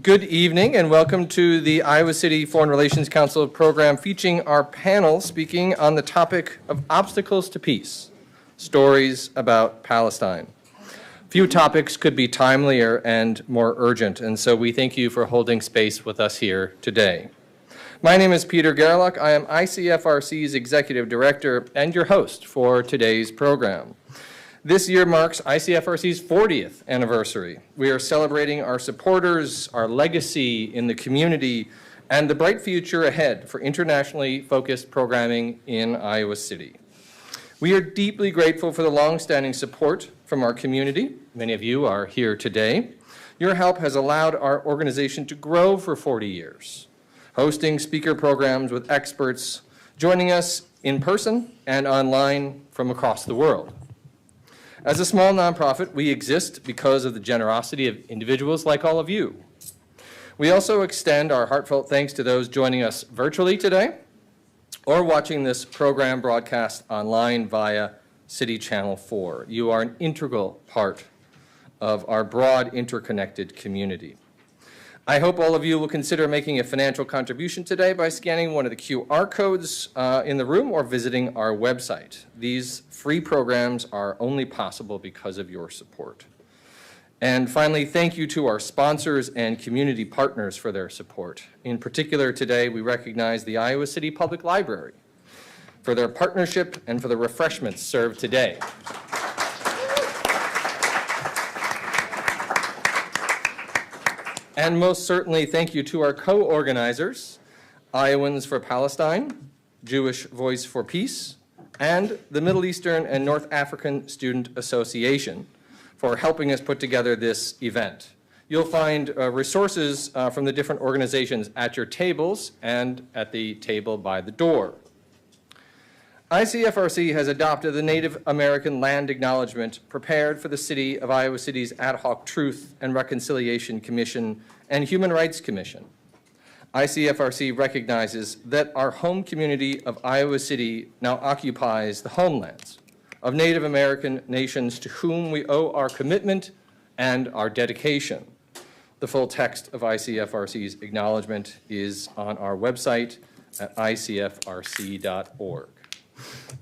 Good evening and welcome to the Iowa City Foreign Relations Council program featuring our panel speaking on the topic of obstacles to peace, stories about Palestine. Few topics could be timelier and more urgent, and so we thank you for holding space with us here today. My name is Peter Gerlach. I am ICFRC's Executive Director and your host for today's program. This year marks ICFRC's 40th anniversary. We are celebrating our supporters, our legacy in the community, and the bright future ahead for internationally focused programming in Iowa City. We are deeply grateful for the long-standing support from our community. Many of you are here today. Your help has allowed our organization to grow for 40 years, hosting speaker programs with experts, joining us in person and online from across the world. As a small nonprofit, we exist because of the generosity of individuals like all of you. We also extend our heartfelt thanks to those joining us virtually today or watching this program broadcast online via City Channel 4. You are an integral part of our broad, interconnected community. I hope all of you will consider making a financial contribution today by scanning one of the QR codes in the room or visiting our website. These free programs are only possible because of your support. And finally, thank you to our sponsors and community partners for their support. In particular, today we recognize the Iowa City Public Library for their partnership and for the refreshments served today. And most certainly, thank you to our co-organizers, Iowans for Palestine, Jewish Voice for Peace, and the Middle Eastern and North African Student Association for helping us put together this event. You'll find resources from the different organizations at your tables and at the table by the door. ICFRC has adopted the Native American Land Acknowledgement prepared for the City of Iowa City's Ad Hoc Truth and Reconciliation Commission and Human Rights Commission. ICFRC recognizes that our home community of Iowa City now occupies the homelands of Native American nations to whom we owe our commitment and our dedication. The full text of ICFRC's acknowledgement is on our website at icfrc.org.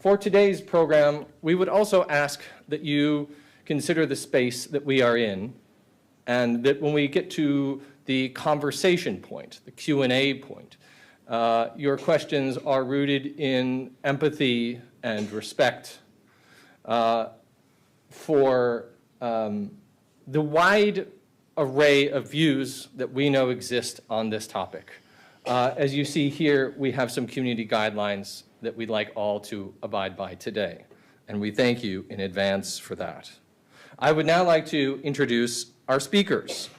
For today's program, we would also ask that you consider the space that we are in, and that when we get to the conversation point, the Q&A point, your questions are rooted in empathy and respect for the wide array of views that we know exist on this topic. As you see here, we have some community guidelines that we'd like all to abide by today, and we thank you in advance for that. I would now like to introduce our speakers.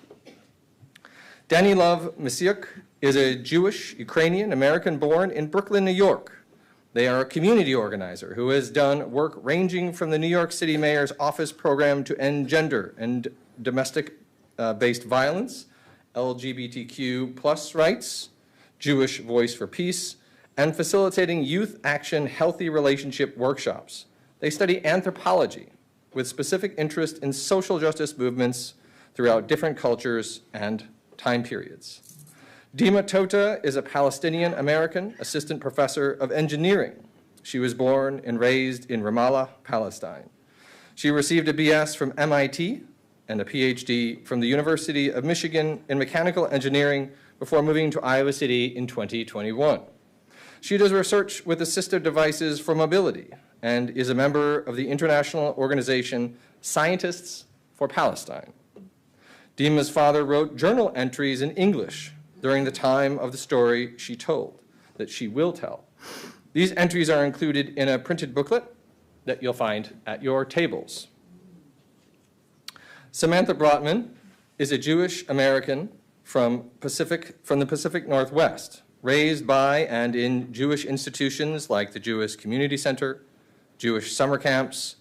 Danilov Misiuk is a Jewish Ukrainian American born in Brooklyn, New York. They are a community organizer who has done work ranging from the New York City Mayor's Office program to end gender and domestic-based violence, LGBTQ+ rights, Jewish Voice for Peace, and facilitating youth action healthy relationship workshops. They study anthropology with specific interest in social justice movements throughout different cultures and time periods. Dima Tota is a Palestinian-American assistant professor of engineering. She was born and raised in Ramallah, Palestine. She received a BS from MIT and a PhD from the University of Michigan in mechanical engineering before moving to Iowa City in 2021. She does research with assistive devices for mobility and is a member of the international organization Scientists for Palestine. Dima's father wrote journal entries in English during the time of the story she told, that she will tell. These entries are included in a printed booklet that you'll find at your tables. Samantha Brotman is a Jewish American from the Pacific Northwest, raised by and in Jewish institutions like the Jewish Community Center, Jewish summer camps,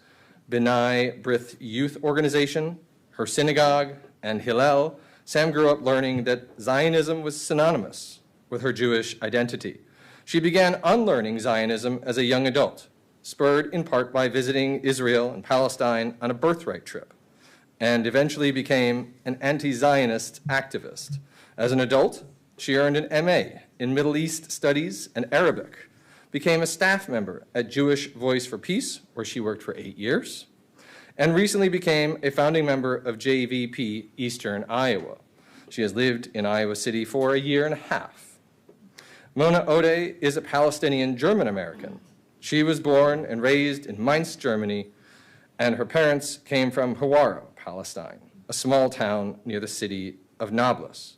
B'nai B'rith Youth Organization, her synagogue, and Hillel. Sam grew up learning that Zionism was synonymous with her Jewish identity. She began unlearning Zionism as a young adult, spurred in part by visiting Israel and Palestine on a birthright trip, and eventually became an anti-Zionist activist As an adult, she earned an MA in Middle East Studies and Arabic, became a staff member at Jewish Voice for Peace, where she worked for 8 years, and recently became a founding member of JVP Eastern Iowa. She has lived in Iowa City for 1.5 years. Mona Ode is a Palestinian German-American. She was born and raised in Mainz, Germany, and her parents came from Hawara, Palestine, a small town near the city of Nablus.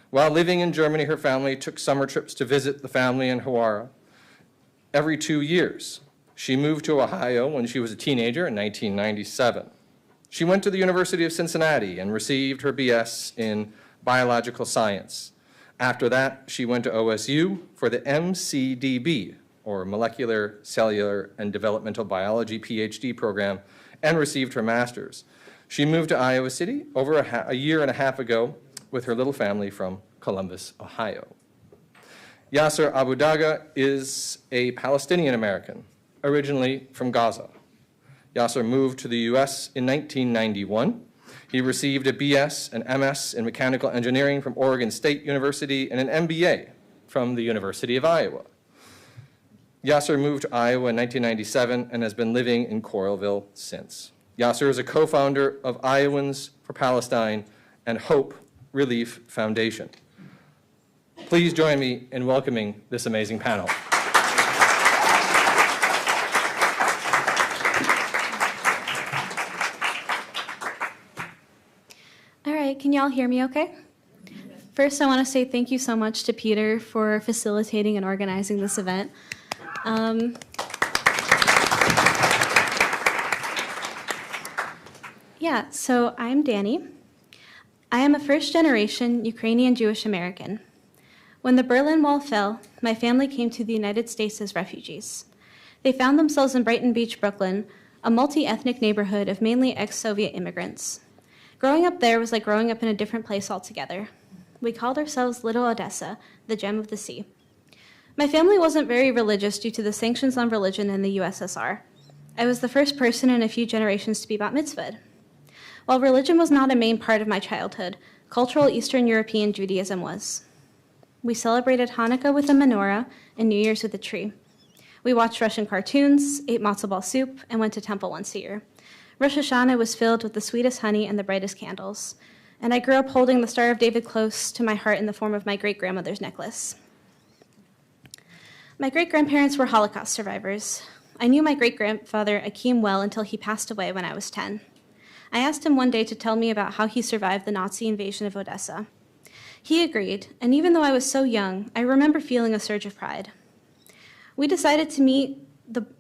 While living in Germany, her family took summer trips to visit the family in Hawara every 2 years. She moved to Ohio when she was a teenager in 1997. She went to the University of Cincinnati and received her BS in biological science. After that, she went to OSU for the MCDB, or Molecular, Cellular, and Developmental Biology PhD program, and received her master's. She moved to Iowa City over a 1.5 years ago with her little family from Columbus, Ohio. Yasser Abu Daga is a Palestinian-American, originally from Gaza. Yasser moved to the US in 1991. He received a BS and MS in mechanical engineering from Oregon State University and an MBA from the University of Iowa. Yasser moved to Iowa in 1997 and has been living in Coralville since. Yasser is a co-founder of Iowans for Palestine and Hope Relief Foundation. Please join me in welcoming this amazing panel. All right, can y'all hear me okay? First, I want to say thank you so much to Peter for facilitating and organizing this event. So I'm Danny. I am a first-generation Ukrainian Jewish American. When the Berlin Wall fell, my family came to the United States as refugees. They found themselves in Brighton Beach, Brooklyn, a multi-ethnic neighborhood of mainly ex-Soviet immigrants. Growing up there was like growing up in a different place altogether. We called ourselves Little Odessa, the gem of the sea. My family wasn't very religious due to the sanctions on religion in the USSR. I was the first person in a few generations to be bat mitzvahed. While religion was not a main part of my childhood, cultural Eastern European Judaism was. We celebrated Hanukkah with a menorah and New Year's with a tree. We watched Russian cartoons, ate matzo ball soup, and went to temple once a year. Rosh Hashanah was filled with the sweetest honey and the brightest candles. And I grew up holding the Star of David close to my heart in the form of my great-grandmother's necklace. My great-grandparents were Holocaust survivors. I knew my great-grandfather Akim well until he passed away when I was 10. I asked him one day to tell me about how he survived the Nazi invasion of Odessa. He agreed, and even though I was so young, I remember feeling a surge of pride. We decided to meet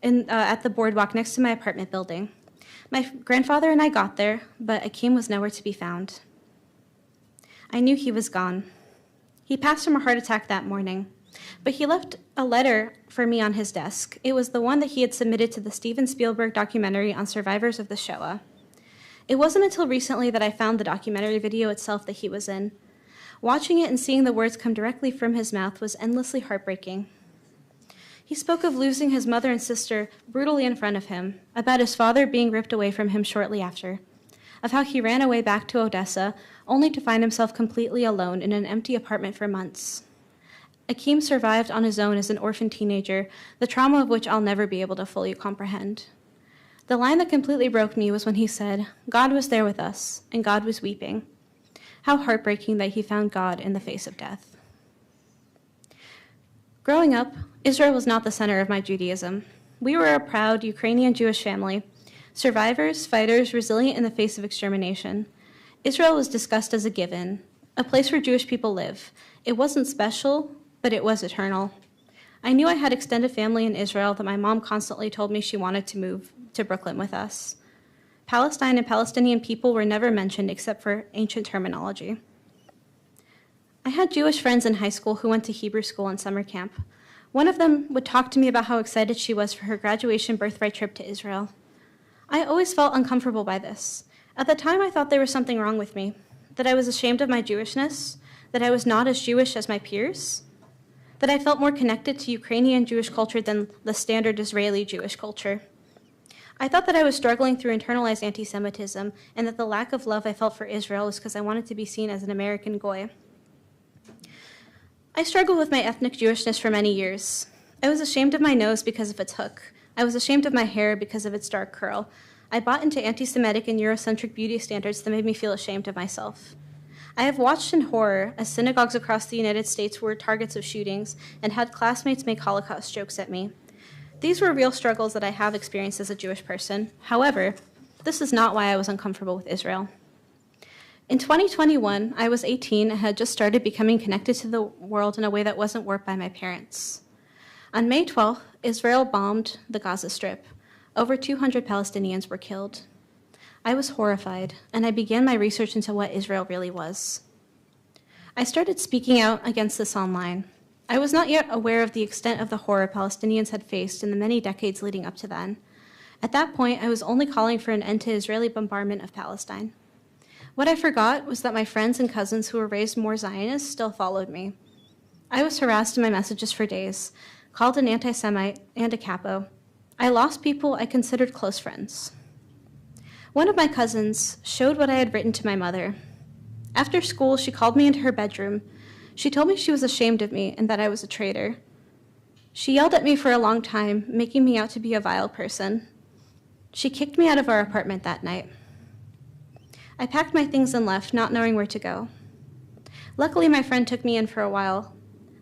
at the boardwalk next to my apartment building. My grandfather and I got there, but Akim was nowhere to be found. I knew he was gone. He passed from a heart attack that morning, but he left a letter for me on his desk. It was the one that he had submitted to the Steven Spielberg documentary on survivors of the Shoah. It wasn't until recently that I found the documentary video itself that he was in. Watching it and seeing the words come directly from his mouth was endlessly heartbreaking. He spoke of losing his mother and sister brutally in front of him, about his father being ripped away from him shortly after, of how he ran away back to Odessa only to find himself completely alone in an empty apartment for months. Akim survived on his own as an orphan teenager, the trauma of which I'll never be able to fully comprehend. The line that completely broke me was when he said, "God was there with us, and God was weeping." How heartbreaking that he found God in the face of death. Growing up, Israel was not the center of my Judaism. We were a proud Ukrainian Jewish family, survivors, fighters, resilient in the face of extermination. Israel was discussed as a given, a place where Jewish people live. It wasn't special, but it was eternal. I knew I had extended family in Israel that my mom constantly told me she wanted to move to Brooklyn with us. Palestine and Palestinian people were never mentioned except for ancient terminology. I had Jewish friends in high school who went to Hebrew school and summer camp. One of them would talk to me about how excited she was for her graduation birthright trip to Israel. I always felt uncomfortable by this. At the time, I thought there was something wrong with me, that I was ashamed of my Jewishness, that I was not as Jewish as my peers, that I felt more connected to Ukrainian Jewish culture than the standard Israeli Jewish culture. I thought that I was struggling through internalized anti-Semitism and that the lack of love I felt for Israel was because I wanted to be seen as an American goy. I struggled with my ethnic Jewishness for many years. I was ashamed of my nose because of its hook. I was ashamed of my hair because of its dark curl. I bought into anti-Semitic and Eurocentric beauty standards that made me feel ashamed of myself. I have watched in horror as synagogues across the United States were targets of shootings and had classmates make Holocaust jokes at me. These were real struggles that I have experienced as a Jewish person. However, this is not why I was uncomfortable with Israel. In 2021, I was 18 and had just started becoming connected to the world in a way that wasn't warped by my parents. On May 12th, Israel bombed the Gaza Strip. Over 200 Palestinians were killed. I was horrified, and I began my research into what Israel really was. I started speaking out against this online. I was not yet aware of the extent of the horror Palestinians had faced in the many decades leading up to then. At that point, I was only calling for an end to Israeli bombardment of Palestine. What I forgot was that my friends and cousins who were raised more Zionist still followed me. I was harassed in my messages for days, called an anti-Semite and a capo. I lost people I considered close friends. One of my cousins showed what I had written to my mother. After school, she called me into her bedroom. She told me she was ashamed of me and that I was a traitor. She yelled at me for a long time, making me out to be a vile person. She kicked me out of our apartment that night. I packed my things and left, not knowing where to go. Luckily, my friend took me in for a while.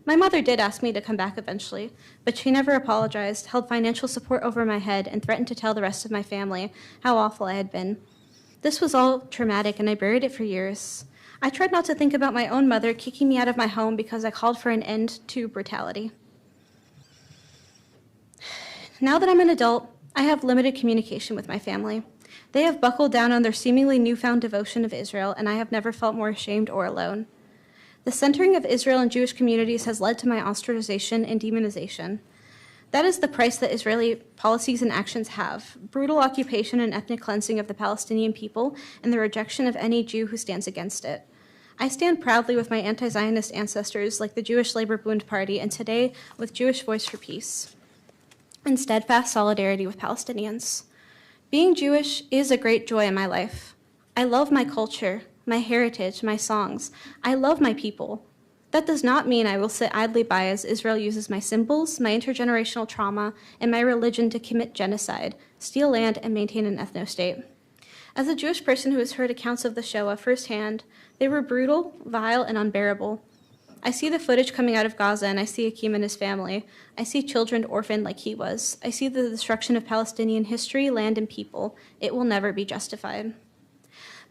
My mother did ask me to come back eventually, but she never apologized, held financial support over my head, and threatened to tell the rest of my family how awful I had been. This was all traumatic, and I buried it for years. I tried not to think about my own mother kicking me out of my home because I called for an end to brutality. Now that I'm an adult, I have limited communication with my family. They have buckled down on their seemingly newfound devotion of Israel, and I have never felt more ashamed or alone. The centering of Israel and Jewish communities has led to my ostracization and demonization. That is the price that Israeli policies and actions have: brutal occupation and ethnic cleansing of the Palestinian people and the rejection of any Jew who stands against it. I stand proudly with my anti-Zionist ancestors like the Jewish Labor Bund Party, and today with Jewish Voice for Peace, in steadfast solidarity with Palestinians. Being Jewish is a great joy in my life. I love my culture, my heritage, my songs. I love my people. That does not mean I will sit idly by as Israel uses my symbols, my intergenerational trauma, and my religion to commit genocide, steal land, and maintain an ethno-state. As a Jewish person who has heard accounts of the Shoah firsthand, they were brutal, vile, and unbearable. I see the footage coming out of Gaza, and I see Akeem and his family. I see children orphaned like he was. I see the destruction of Palestinian history, land, and people. It will never be justified.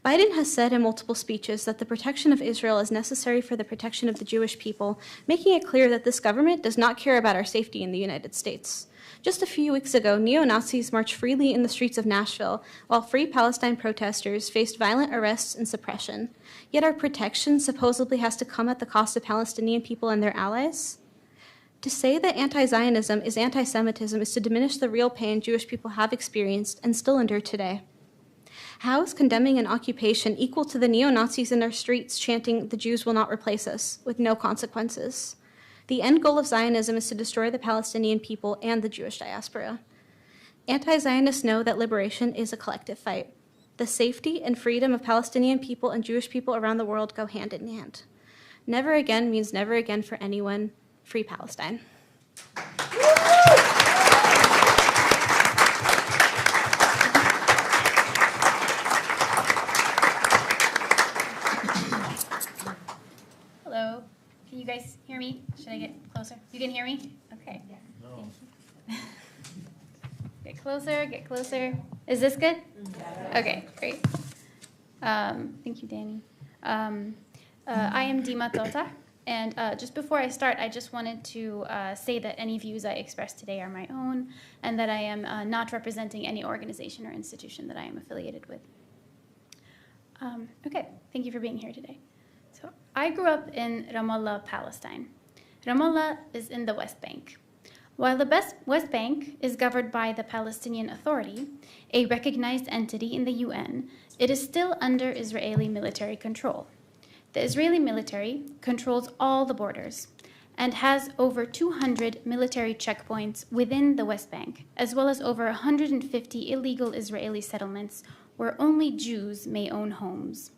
Biden has said in multiple speeches that the protection of Israel is necessary for the protection of the Jewish people, making it clear that this government does not care about our safety in the United States. Just a few weeks ago, neo-Nazis marched freely in the streets of Nashville, while Free Palestine protesters faced violent arrests and suppression. Yet our protection supposedly has to come at the cost of Palestinian people and their allies? To say that anti-Zionism is anti-Semitism is to diminish the real pain Jewish people have experienced and still endure today. How is condemning an occupation equal to the neo-Nazis in our streets chanting, "The Jews will not replace us," with no consequences? The end goal of Zionism is to destroy the Palestinian people and the Jewish diaspora. Anti-Zionists know that liberation is a collective fight. The safety and freedom of Palestinian people and Jewish people around the world go hand in hand. Never again means never again for anyone. Free Palestine. Hello. Can you guys hear me? Should I get closer? You can hear me? Okay. No. Thank you. Get closer, get closer. Is this good? Okay, great. Thank you, Danny. I am Dima Tota, and just before I start, I just wanted to say that any views I express today are my own, and that I am not representing any organization or institution that I am affiliated with. Okay, thank you for being here today. So I grew up in Ramallah, Palestine. Ramallah is in the West Bank. While the West Bank is governed by the Palestinian Authority, a recognized entity in the UN, it is still under Israeli military control. The Israeli military controls all the borders and has over 200 military checkpoints within the West Bank, as well as over 150 illegal Israeli settlements where only Jews may own homes.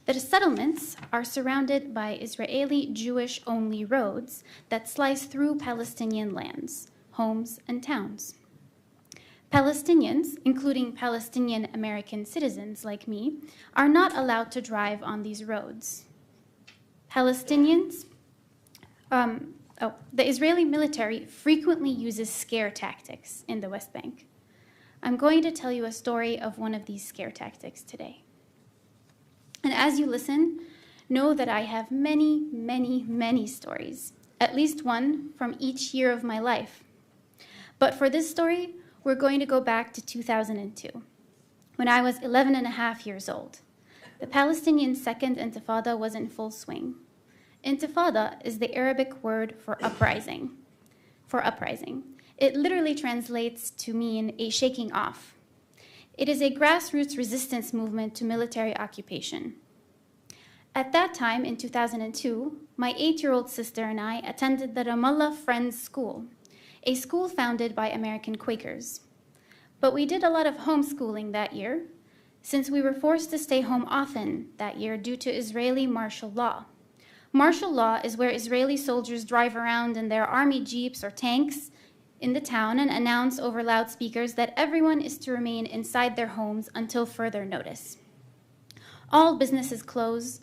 The settlements are surrounded by Israeli Jewish-only roads that slice through Palestinian lands, homes, and towns. Palestinians, including Palestinian-American citizens like me, are not allowed to drive on these roads. The Israeli military frequently uses scare tactics in the West Bank. I'm going to tell you a story of one of these scare tactics today. And as you listen, know that I have many, many, many stories, at least one from each year of my life. But for this story, we're going to go back to 2002, when I was 11 and a half years old. The Palestinian Second Intifada was in full swing. Intifada is the Arabic word for uprising. It literally translates to mean a shaking off. It is a grassroots resistance movement to military occupation. At that time, in 2002, my 8-year-old sister and I attended the Ramallah Friends School, a school founded by American Quakers. But we did a lot of homeschooling that year, since we were forced to stay home often that year due to Israeli martial law. Martial law is where Israeli soldiers drive around in their army jeeps or tanks in the town and announce over loudspeakers that everyone is to remain inside their homes until further notice. All businesses close,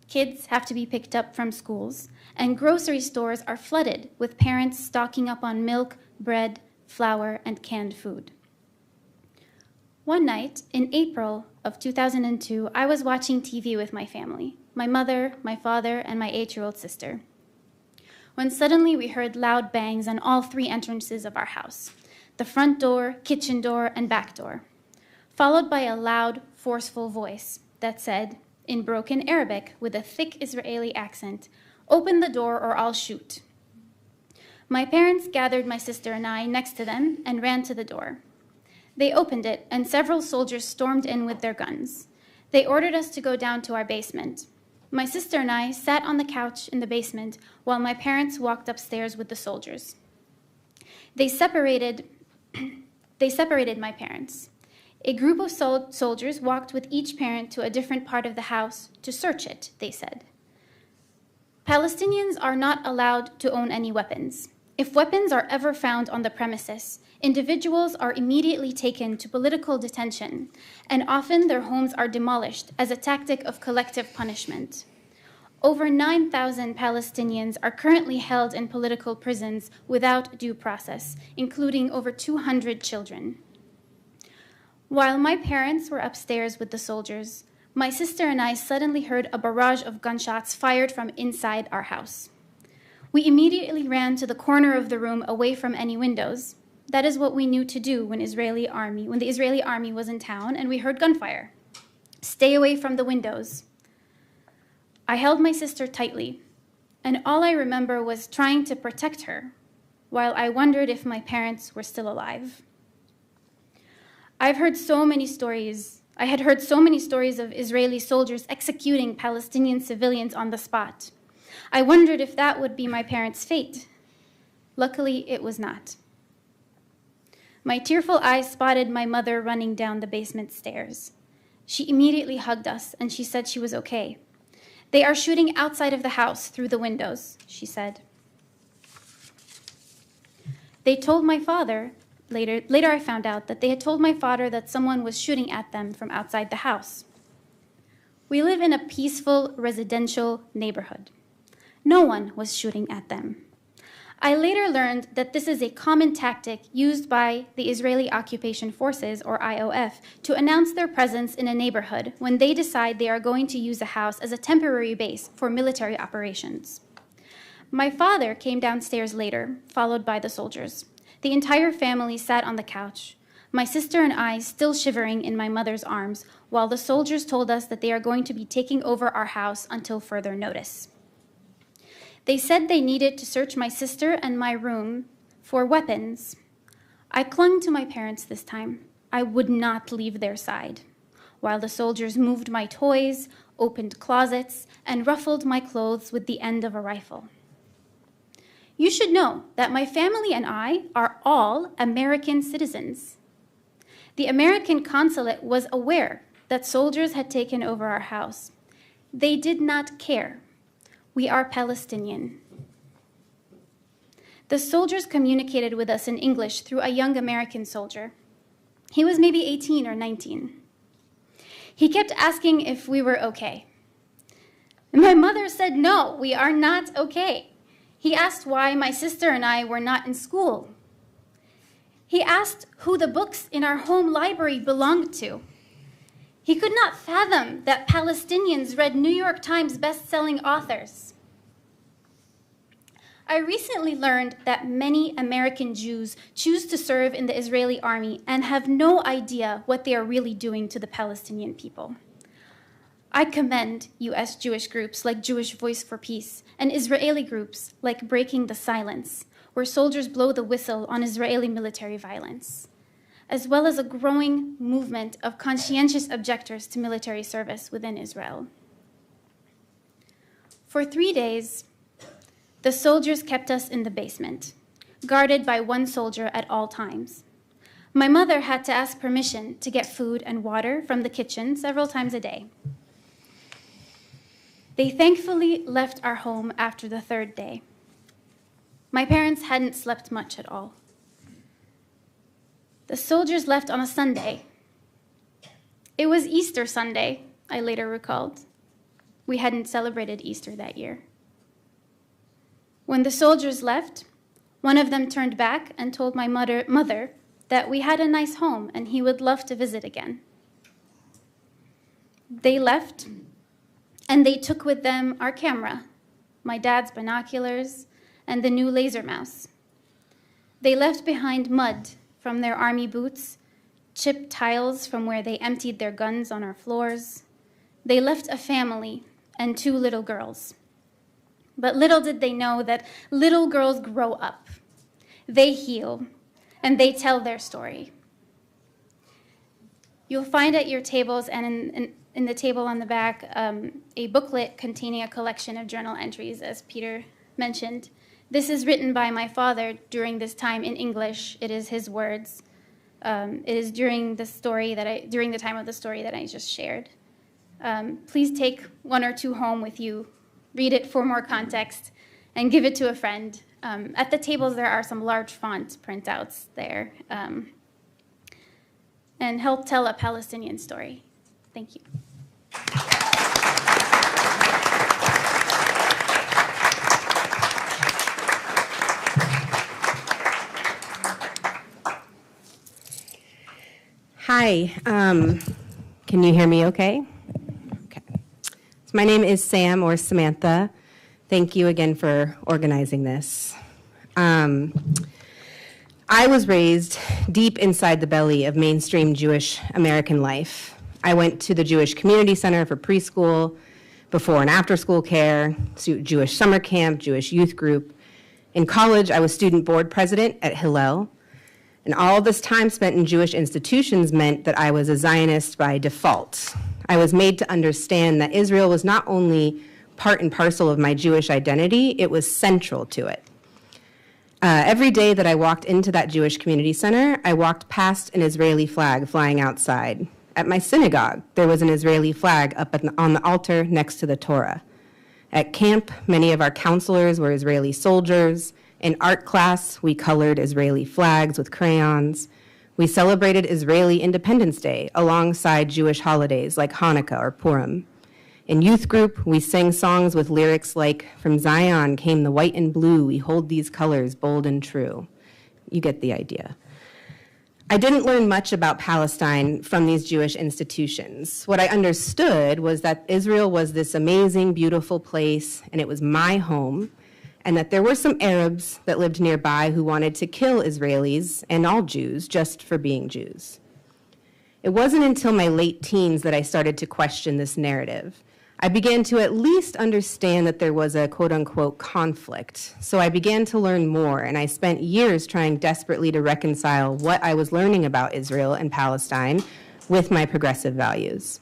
kids have to be picked up from schools, and grocery stores are flooded with parents stocking up on milk, bread, flour, and canned food. One night in April of 2002, I was watching TV with my family, my mother, my father, and my 8-year-old sister, when suddenly we heard loud bangs on all 3 entrances of our house, the front door, kitchen door, and back door, followed by a loud, forceful voice that said, in broken Arabic with a thick Israeli accent, "Open the door or I'll shoot." My parents gathered my sister and I next to them and ran to the door. They opened it, and several soldiers stormed in with their guns. They ordered us to go down to our basement. My sister and I sat on the couch in the basement while my parents walked upstairs with the soldiers. They separated my parents. A group of soldiers walked with each parent to a different part of the house to search it, they said. Palestinians are not allowed to own any weapons. If weapons are ever found on the premises, individuals are immediately taken to political detention, and often their homes are demolished as a tactic of collective punishment. Over 9,000 Palestinians are currently held in political prisons without due process, including over 200 children. While my parents were upstairs with the soldiers, my sister and I suddenly heard a barrage of gunshots fired from inside our house. We immediately ran to the corner of the room away from any windows. That is what we knew to do when the Israeli army was in town and we heard gunfire. Stay away from the windows. I held my sister tightly, and all I remember was trying to protect her while I wondered if my parents were still alive. I had heard so many stories of Israeli soldiers executing Palestinian civilians on the spot. I wondered if that would be my parents' fate. Luckily, it was not. My tearful eyes spotted my mother running down the basement stairs. She immediately hugged us, and she said she was okay. "They are shooting outside of the house through the windows," she said. They told my father, later I found out that they had told my father that someone was shooting at them from outside the house. We live in a peaceful residential neighborhood. No one was shooting at them. I later learned that this is a common tactic used by the Israeli Occupation Forces, or IOF, to announce their presence in a neighborhood when they decide they are going to use a house as a temporary base for military operations. My father came downstairs later, followed by the soldiers. The entire family sat on the couch, my sister and I still shivering in my mother's arms, while the soldiers told us that they are going to be taking over our house until further notice. They said they needed to search my sister and my room for weapons. I clung to my parents this time. I would not leave their side, while the soldiers moved my toys, opened closets, and ruffled my clothes with the end of a rifle. You should know that my family and I are all American citizens. The American consulate was aware that soldiers had taken over our house. They did not care. We are Palestinian. The soldiers communicated with us in English through a young American soldier. He was maybe 18 or 19. He kept asking if we were okay. My mother said, no, we are not okay. He asked why my sister and I were not in school. He asked who the books in our home library belonged to. He could not fathom that Palestinians read New York Times best-selling authors. I recently learned that many American Jews choose to serve in the Israeli army and have no idea what they are really doing to the Palestinian people. I commend U.S. Jewish groups like Jewish Voice for Peace and Israeli groups like Breaking the Silence, where soldiers blow the whistle on Israeli military violence, as well as a growing movement of conscientious objectors to military service within Israel. For 3 days, the soldiers kept us in the basement, guarded by one soldier at all times. My mother had to ask permission to get food and water from the kitchen several times a day. They thankfully left our home after the 3rd day. My parents hadn't slept much at all. The soldiers left on a Sunday. It was Easter Sunday, I later recalled. We hadn't celebrated Easter that year. When the soldiers left, one of them turned back and told my mother that we had a nice home and he would love to visit again. They left, and they took with them our camera, my dad's binoculars, and the new laser mouse. They left behind mud from their army boots, chipped tiles from where they emptied their guns on our floors. They left a family and 2 little girls. But little did they know that little girls grow up. They heal, and they tell their story. You'll find at your tables and in the table on the back a booklet containing a collection of journal entries, as Peter mentioned. This is written by my father during this time in English. It is his words. It is during the time of the story that I just shared. Please take 1 or 2 home with you, read it for more context, and give it to a friend. At the tables, there are some large font printouts there, and help tell a Palestinian story. Thank you. Hi, can you hear me okay? Okay. So my name is Sam, or Samantha. Thank you again for organizing this. I was raised deep inside the belly of mainstream Jewish American life. I went to the Jewish Community Center for preschool, before and after school care, Jewish summer camp, Jewish youth group. In college, I was student board president at Hillel. And all this time spent in Jewish institutions meant that I was a Zionist by default. I was made to understand that Israel was not only part and parcel of my Jewish identity, it was central to it. Every day that I walked into that Jewish community center, I walked past an Israeli flag flying outside. At my synagogue, there was an Israeli flag up on the altar next to the Torah. At camp, many of our counselors were Israeli soldiers. In art class, we colored Israeli flags with crayons. We celebrated Israeli Independence Day alongside Jewish holidays like Hanukkah or Purim. In youth group, we sang songs with lyrics like, "From Zion came the white and blue, we hold these colors bold and true." You get the idea. I didn't learn much about Palestine from these Jewish institutions. What I understood was that Israel was this amazing, beautiful place, and it was my home, and that there were some Arabs that lived nearby who wanted to kill Israelis and all Jews just for being Jews. It wasn't until my late teens that I started to question this narrative. I began to at least understand that there was a quote-unquote conflict. So I began to learn more, and I spent years trying desperately to reconcile what I was learning about Israel and Palestine with my progressive values.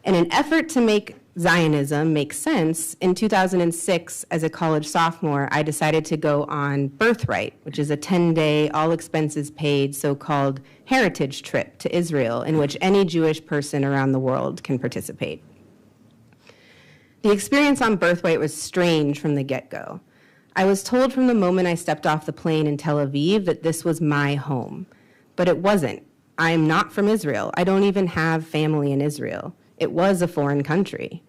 In an effort to make Zionism make sense, in 2006, as a college sophomore, I decided to go on Birthright, which is a 10-day, all-expenses-paid, so-called heritage trip to Israel, in which any Jewish person around the world can participate. The experience on Birthright was strange from the get-go. I was told from the moment I stepped off the plane in Tel Aviv that this was my home, but it wasn't. I am not from Israel. I don't even have family in Israel. It was a foreign country.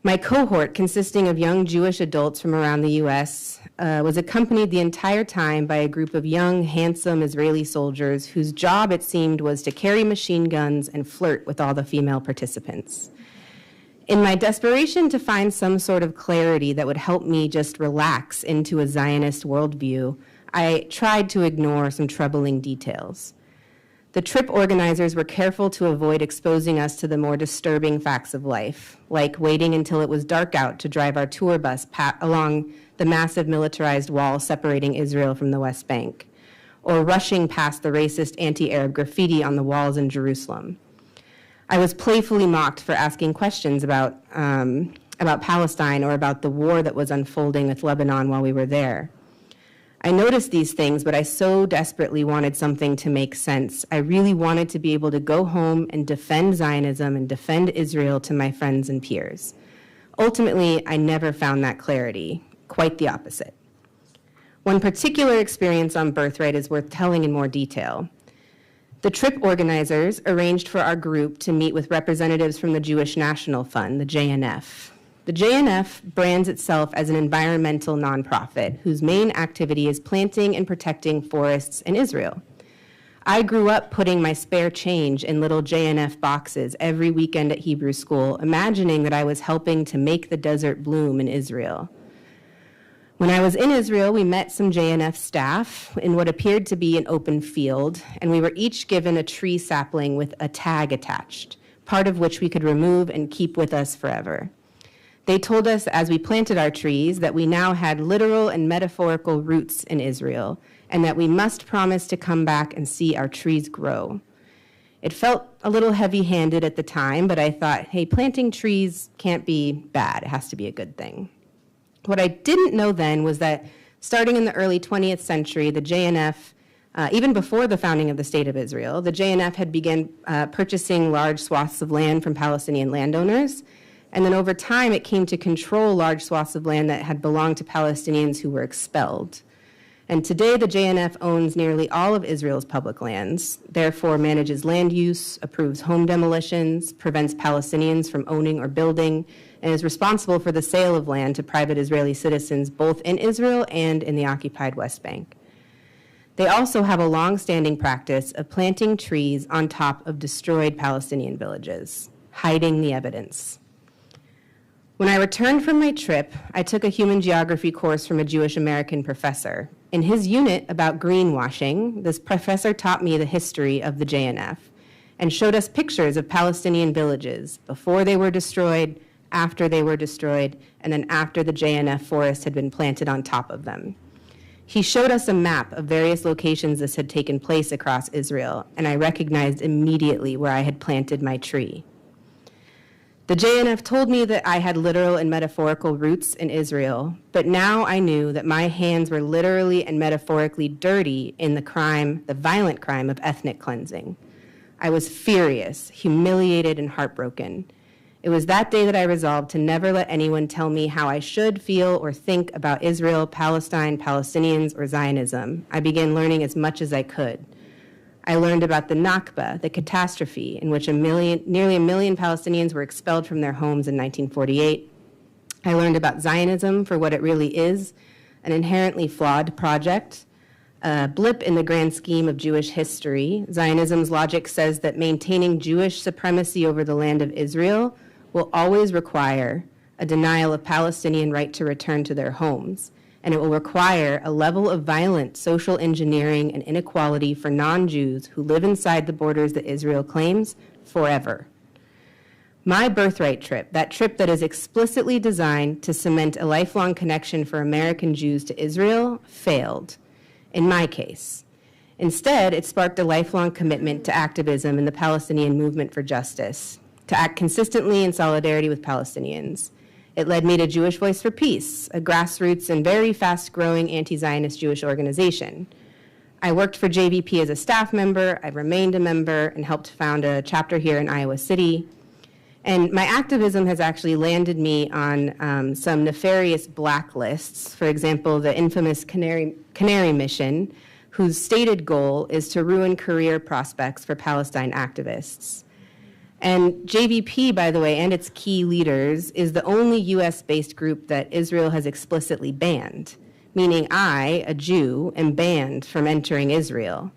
My cohort, consisting of young Jewish adults from around the U.S., was accompanied the entire time by a group of young, handsome Israeli soldiers whose job, it seemed, was to carry machine guns and flirt with all the female participants. In my desperation to find some sort of clarity that would help me just relax into a Zionist worldview, I tried to ignore some troubling details. The trip organizers were careful to avoid exposing us to the more disturbing facts of life, like waiting until it was dark out to drive our tour bus along the massive militarized wall separating Israel from the West Bank, or rushing past the racist anti-Arab graffiti on the walls in Jerusalem. I was playfully mocked for asking questions about Palestine or about the war that was unfolding with Lebanon while we were there. I noticed these things, but I so desperately wanted something to make sense. I really wanted to be able to go home and defend Zionism and defend Israel to my friends and peers. Ultimately, I never found that clarity, quite the opposite. One particular experience on Birthright is worth telling in more detail. The trip organizers arranged for our group to meet with representatives from the Jewish National Fund, the JNF. The JNF brands itself as an environmental nonprofit whose main activity is planting and protecting forests in Israel. I grew up putting my spare change in little JNF boxes every weekend at Hebrew school, imagining that I was helping to make the desert bloom in Israel. When I was in Israel, we met some JNF staff in what appeared to be an open field, and we were each given a tree sapling with a tag attached, part of which we could remove and keep with us forever. They told us as we planted our trees that we now had literal and metaphorical roots in Israel, and that we must promise to come back and see our trees grow. It felt a little heavy-handed at the time, but I thought, hey, planting trees can't be bad. It has to be a good thing. What I didn't know then was that starting in the early 20th century, the JNF, even before the founding of the State of Israel, the JNF had begun purchasing large swaths of land from Palestinian landowners. And then over time, it came to control large swaths of land that had belonged to Palestinians who were expelled. And today, the JNF owns nearly all of Israel's public lands, therefore manages land use, approves home demolitions, prevents Palestinians from owning or building, and is responsible for the sale of land to private Israeli citizens both in Israel and in the occupied West Bank. They also have a long-standing practice of planting trees on top of destroyed Palestinian villages, hiding the evidence. When I returned from my trip, I took a human geography course from a Jewish-American professor. In his unit about greenwashing, this professor taught me the history of the JNF and showed us pictures of Palestinian villages before they were destroyed, after they were destroyed, and then after the JNF forest had been planted on top of them. He showed us a map of various locations this had taken place across Israel, and I recognized immediately where I had planted my tree. The JNF told me that I had literal and metaphorical roots in Israel, but now I knew that my hands were literally and metaphorically dirty in the violent crime of ethnic cleansing. I was furious, humiliated, and heartbroken. It was that day that I resolved to never let anyone tell me how I should feel or think about Israel, Palestine, Palestinians, or Zionism. I began learning as much as I could. I learned about the Nakba, the catastrophe in which nearly a million Palestinians were expelled from their homes in 1948. I learned about Zionism for what it really is, an inherently flawed project, a blip in the grand scheme of Jewish history. Zionism's logic says that maintaining Jewish supremacy over the land of Israel will always require a denial of Palestinian right to return to their homes, and it will require a level of violent social engineering and inequality for non-Jews who live inside the borders that Israel claims forever. My birthright trip, that trip that is explicitly designed to cement a lifelong connection for American Jews to Israel, failed, in my case. Instead, it sparked a lifelong commitment to activism in the Palestinian movement for justice, to act consistently in solidarity with Palestinians. It led me to Jewish Voice for Peace, a grassroots and very fast-growing anti-Zionist Jewish organization. I worked for JVP as a staff member, I've remained a member, and helped found a chapter here in Iowa City. And my activism has actually landed me on some nefarious blacklists. For example, the infamous Canary Mission, whose stated goal is to ruin career prospects for Palestine activists. And JVP, by the way, and its key leaders, is the only US-based group that Israel has explicitly banned, meaning I, a Jew, am banned from entering Israel.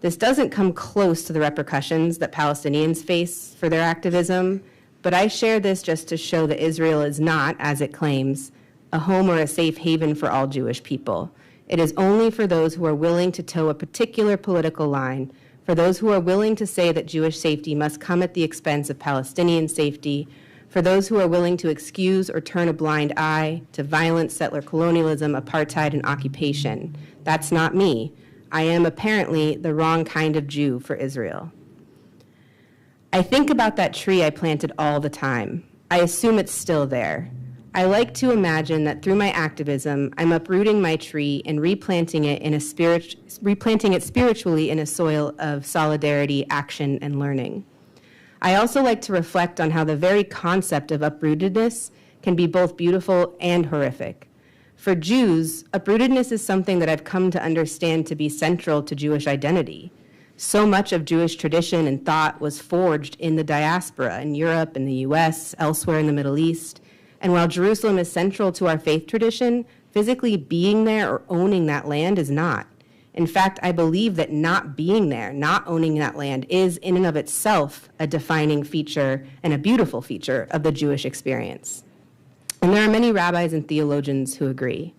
This doesn't come close to the repercussions that Palestinians face for their activism, but I share this just to show that Israel is not, as it claims, a home or a safe haven for all Jewish people. It is only for those who are willing to toe a particular political line, for those who are willing to say that Jewish safety must come at the expense of Palestinian safety, for those who are willing to excuse or turn a blind eye to violent settler colonialism, apartheid, and occupation. That's not me. I am apparently the wrong kind of Jew for Israel. I think about that tree I planted all the time. I assume it's still there. I like to imagine that through my activism, I'm uprooting my tree and replanting it spiritually in a soil of solidarity, action, and learning. I also like to reflect on how the very concept of uprootedness can be both beautiful and horrific. For Jews, uprootedness is something that I've come to understand to be central to Jewish identity. So much of Jewish tradition and thought was forged in the diaspora, in Europe, in the US, elsewhere in the Middle East. And while Jerusalem is central to our faith tradition, physically being there or owning that land is not. In fact, I believe that not being there, not owning that land, is in and of itself a defining feature and a beautiful feature of the Jewish experience. And there are many rabbis and theologians who agree.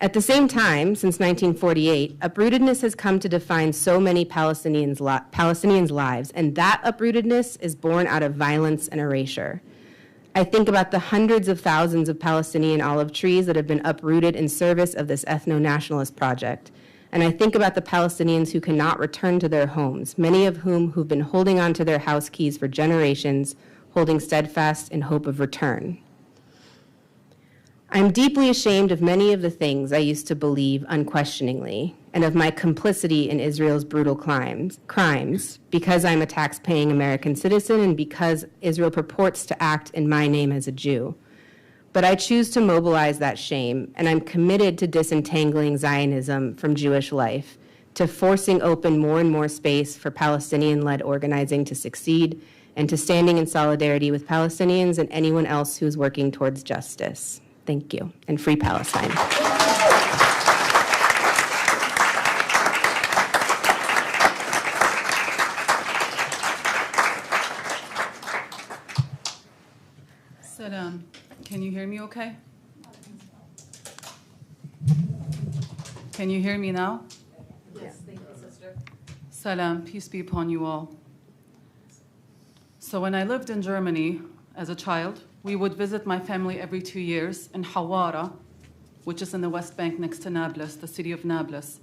At the same time, since 1948, uprootedness has come to define so many Palestinians' lives, and that uprootedness is born out of violence and erasure. I think about the hundreds of thousands of Palestinian olive trees that have been uprooted in service of this ethno-nationalist project. And I think about the Palestinians who cannot return to their homes, many of whom who've been holding on to their house keys for generations, holding steadfast in hope of return. I'm deeply ashamed of many of the things I used to believe unquestioningly, and of my complicity in Israel's brutal crimes, because I'm a tax-paying American citizen and because Israel purports to act in my name as a Jew. But I choose to mobilize that shame, and I'm committed to disentangling Zionism from Jewish life, to forcing open more and more space for Palestinian-led organizing to succeed, and to standing in solidarity with Palestinians and anyone else who's working towards justice. Thank you, and free Palestine. Salam. Can you hear me okay? Can you hear me now? Yes, thank you, sister. Salam, peace be upon you all. So when I lived in Germany as a child, we would visit my family every 2 years in Hawara, which is in the West Bank next to Nablus, the city of Nablus.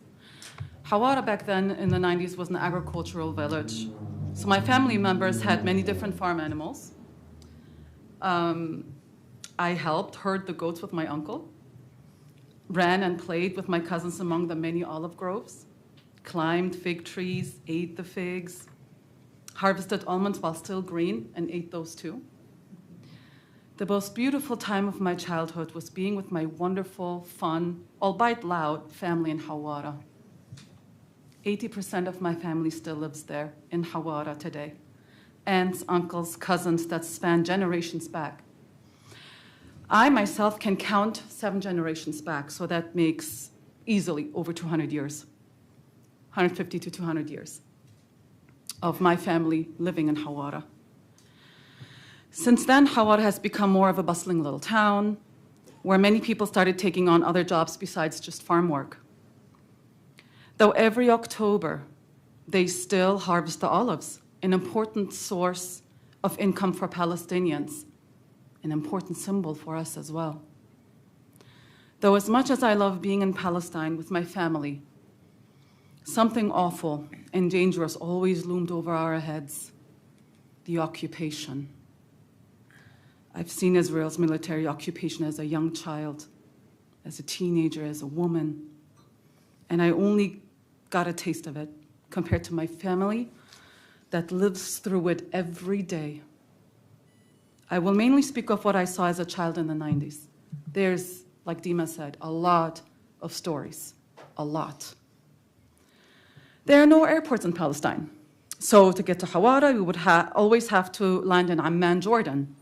Hawara back then in the 90s was an agricultural village. So my family members had many different farm animals. I helped herd the goats with my uncle, ran and played with my cousins among the many olive groves, climbed fig trees, ate the figs, harvested almonds while still green and ate those too. The most beautiful time of my childhood was being with my wonderful, fun, albeit loud, family in Hawara. 80% of my family still lives there in Hawara today. Aunts, uncles, cousins that span generations back. I myself can count 7 generations back, so that makes easily over 200 years, 150 to 200 years of my family living in Hawara. Since then, Hawara has become more of a bustling little town where many people started taking on other jobs besides just farm work. Though every October, they still harvest the olives, an important source of income for Palestinians, an important symbol for us as well. Though as much as I love being in Palestine with my family, something awful and dangerous always loomed over our heads: the occupation. I've seen Israel's military occupation as a young child, as a teenager, as a woman, and I only got a taste of it compared to my family that lives through it every day. I will mainly speak of what I saw as a child in the 90s. There's, like Dima said, a lot of stories, a lot. There are no airports in Palestine. So to get to Hawara, we would always have to land in Amman, Jordan,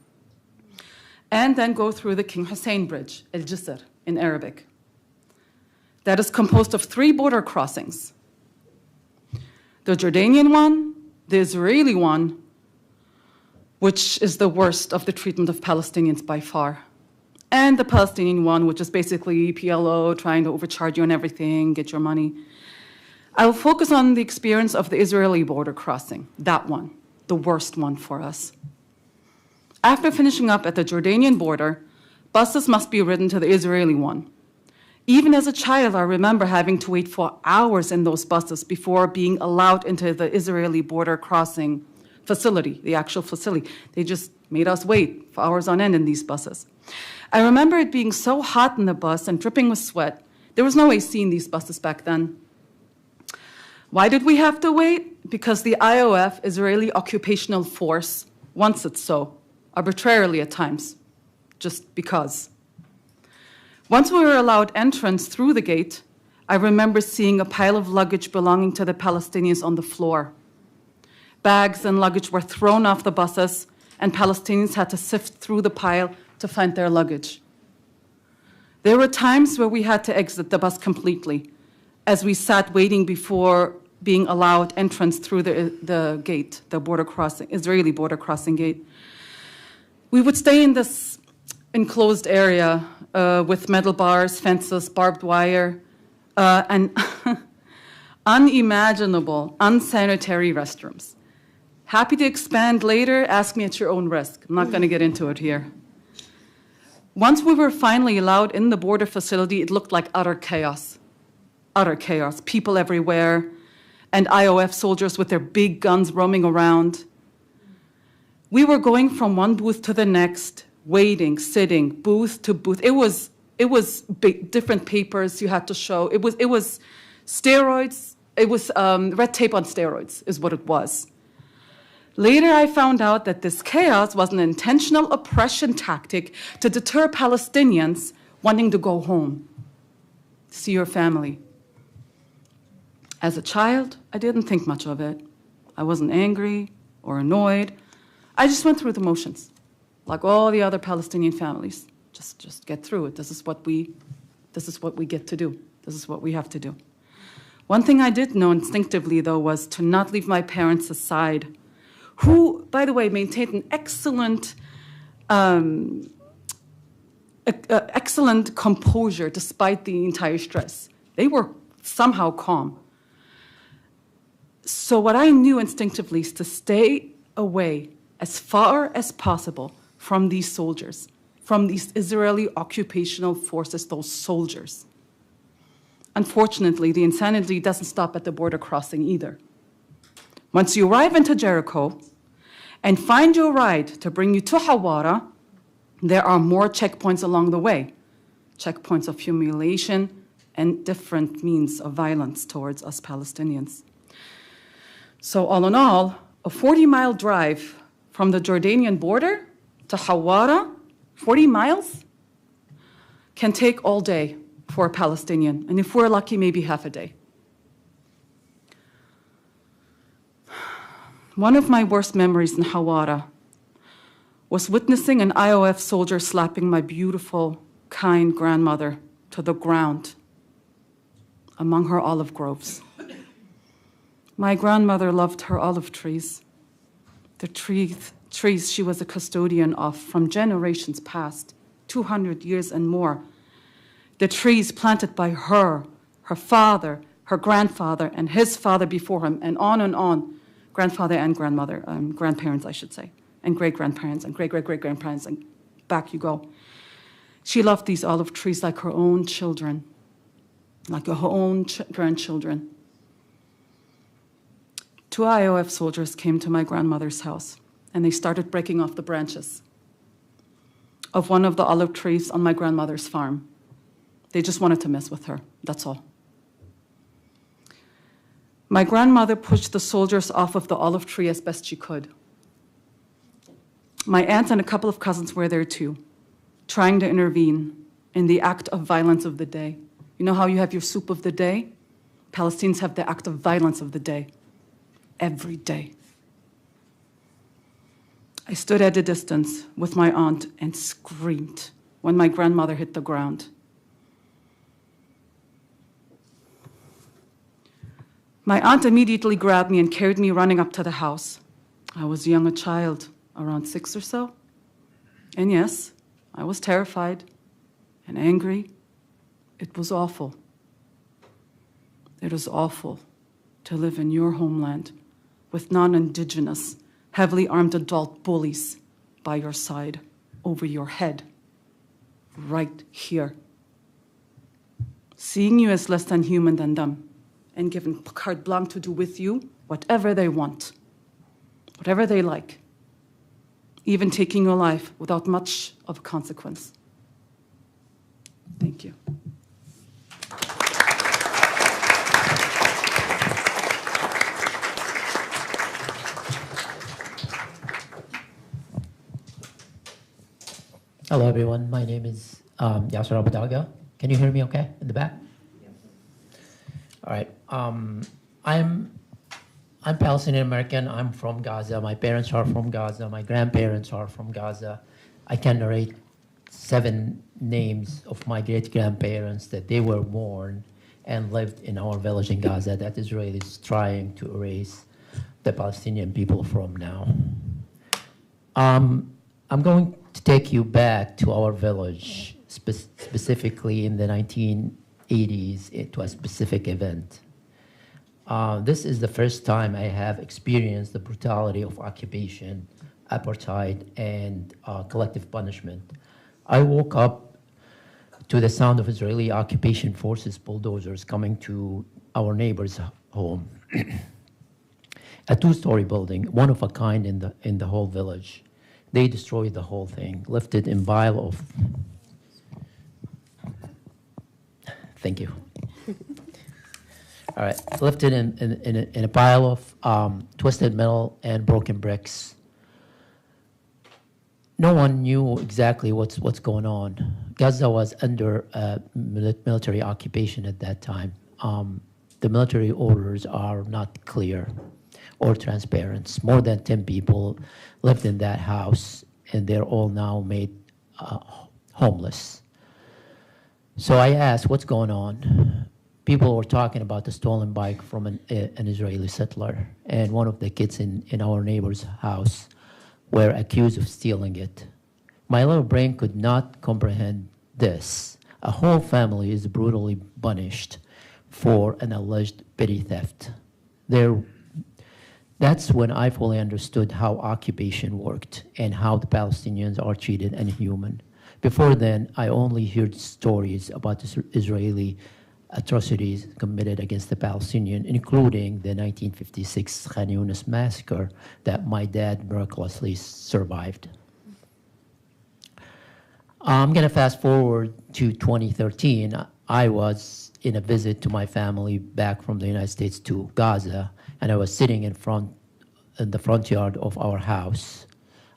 and then go through the King Hussein Bridge, El Jisr in Arabic. That is composed of 3 border crossings. The Jordanian one, the Israeli one, which is the worst of the treatment of Palestinians by far, and the Palestinian one, which is basically PLO trying to overcharge you on everything, get your money. I will focus on the experience of the Israeli border crossing, that one, the worst one for us. After finishing up at the Jordanian border, buses must be ridden to the Israeli one. Even as a child, I remember having to wait for hours in those buses before being allowed into the Israeli border crossing facility, the actual facility. They just made us wait for hours on end in these buses. I remember it being so hot in the bus and dripping with sweat. There was no AC in these buses back then. Why did we have to wait? Because the IOF, Israeli Occupational Force, wants it so, arbitrarily at times, just because. Once we were allowed entrance through the gate, I remember seeing a pile of luggage belonging to the Palestinians on the floor. Bags and luggage were thrown off the buses, and Palestinians had to sift through the pile to find their luggage. There were times where we had to exit the bus completely, as we sat waiting before being allowed entrance through the gate, the border crossing, Israeli border crossing gate. We would stay in this enclosed area with metal bars, fences, barbed wire, and unimaginable, unsanitary restrooms. Happy to expand later, ask me at your own risk. I'm not going to get into it here. Once we were finally allowed in the border facility, it looked like utter chaos. Utter chaos, people everywhere, and IOF soldiers with their big guns roaming around. We were going from one booth to the next, waiting, sitting, booth to booth. It was different papers you had to show. It was steroids. It was red tape on steroids is what it was. Later, I found out that this chaos was an intentional oppression tactic to deter Palestinians wanting to go home, see your family. As a child, I didn't think much of it. I wasn't angry or annoyed. I just went through the motions, like all the other Palestinian families. Just get through it. This is what we get to do. This is what we have to do. One thing I did know instinctively, though, was to not leave my parents aside, who, by the way, maintained an excellent composure despite the entire stress. They were somehow calm. So what I knew instinctively is to stay away as far as possible from these soldiers, from these Israeli occupational forces, those soldiers. Unfortunately, the insanity doesn't stop at the border crossing either. Once you arrive into Jericho and find your ride to bring you to Hawara, there are more checkpoints along the way, checkpoints of humiliation and different means of violence towards us Palestinians. So all in all, a 40-mile drive from the Jordanian border to Hawara, 40 miles, can take all day for a Palestinian, and if we're lucky, maybe half a day. One of my worst memories in Hawara was witnessing an IOF soldier slapping my beautiful, kind grandmother to the ground among her olive groves. My grandmother loved her olive trees, the trees she was a custodian of from generations past, 200 years and more. The trees planted by her father, her grandfather, and his father before him, and on, grandfather and grandmother, grandparents, I should say, and great-grandparents, and great-great-great-grandparents, and back you go. She loved these olive trees like her own children, like her own grandchildren. 2 IOF soldiers came to my grandmother's house, and they started breaking off the branches of one of the olive trees on my grandmother's farm. They just wanted to mess with her, that's all. My grandmother pushed the soldiers off of the olive tree as best she could. My aunt and a couple of cousins were there too, trying to intervene in the act of violence of the day. You know how you have your soup of the day? Palestinians have the act of violence of the day, every day. I stood at a distance with my aunt and screamed when my grandmother hit the ground. My aunt immediately grabbed me and carried me running up to the house. I was young, a child, around 6 or so. And yes, I was terrified and angry. It was awful. It is awful to live in your homeland with non-indigenous, heavily armed adult bullies by your side, over your head, right here. Seeing you as less than human than them, and given carte blanche to do with you whatever they want, whatever they like, even taking your life without much of a consequence. Thank you. Hello, everyone. My name is Yasser Abadaga. Can you hear me okay in the back? All right. I'm Palestinian-American. I'm from Gaza. My parents are from Gaza. My grandparents are from Gaza. I can narrate 7 names of my great-grandparents that they were born and lived in our village in Gaza that Israel is trying to erase the Palestinian people from now. I'm going to take you back to our village, specifically in the 1980s to a specific event. This is the first time I have experienced the brutality of occupation, apartheid, and collective punishment. I woke up to the sound of Israeli occupation forces bulldozers coming to our neighbor's home. A 2-story building, one of a kind in the whole village. They destroyed the whole thing, lifted in pile of, thank you. All right, lifted in a pile of twisted metal and broken bricks. No one knew exactly what's going on. Gaza was under military occupation at that time. The military orders are not clear or transparent. More than 10 people lived in that house, and they're all now made homeless. So I asked, what's going on? People were talking about the stolen bike from an Israeli settler, and one of the kids in our neighbor's house were accused of stealing it. My little brain could not comprehend this. A whole family is brutally punished for an alleged petty theft. That's when I fully understood how occupation worked and how the Palestinians are treated inhuman. Before then, I only heard stories about Israeli atrocities committed against the Palestinians, including the 1956 Khan Yunis massacre that my dad miraculously survived. I'm going to fast forward to 2013. I was in a visit to my family back from the United States to Gaza, and I was sitting in the front yard of our house,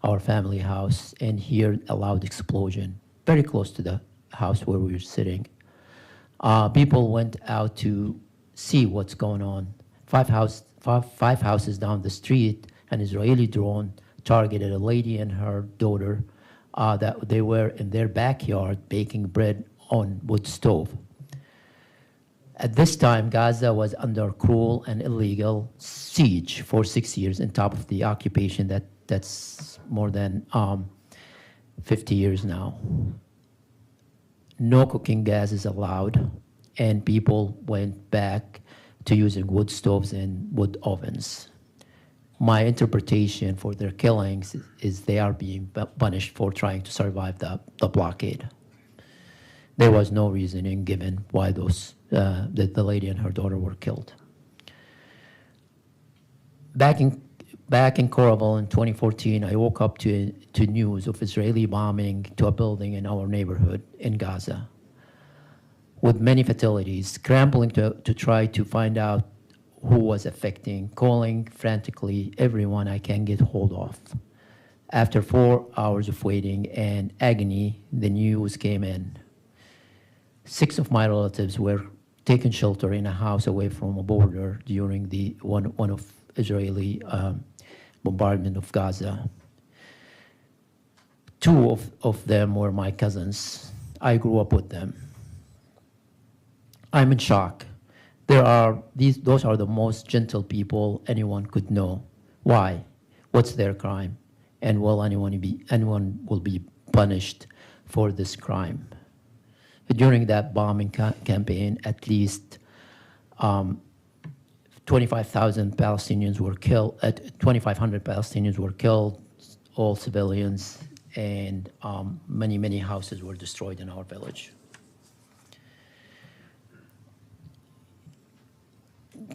our family house, and heard a loud explosion very close to the house where we were sitting. People went out to see what's going on. Five houses down the street, an Israeli drone targeted a lady and her daughter that they were in their backyard baking bread on wood stove. At this time, Gaza was under cruel and illegal siege for 6 years on top of the occupation that's more than 50 years now. No cooking gas is allowed, and people went back to using wood stoves and wood ovens. My interpretation for their killings is they are being punished for trying to survive the blockade. There was no reasoning given why the lady and her daughter were killed. Back in Coraville in 2014, I woke up to news of Israeli bombing to a building in our neighborhood in Gaza, with many fatalities, scrambling to try to find out who was affecting, calling frantically everyone I can get hold of. After 4 hours of waiting and agony, the news came in. 6 of my relatives were taken shelter in a house away from a border during the one of Israeli bombardment of Gaza. 2 of them were my cousins. I grew up with them. I'm in shock. Those are the most gentle people anyone could know. Why? What's their crime? And will anyone will be punished for this crime? During that bombing campaign, at least 25,000 Palestinians were killed. 2,500 Palestinians were killed, all civilians, and many houses were destroyed in our village.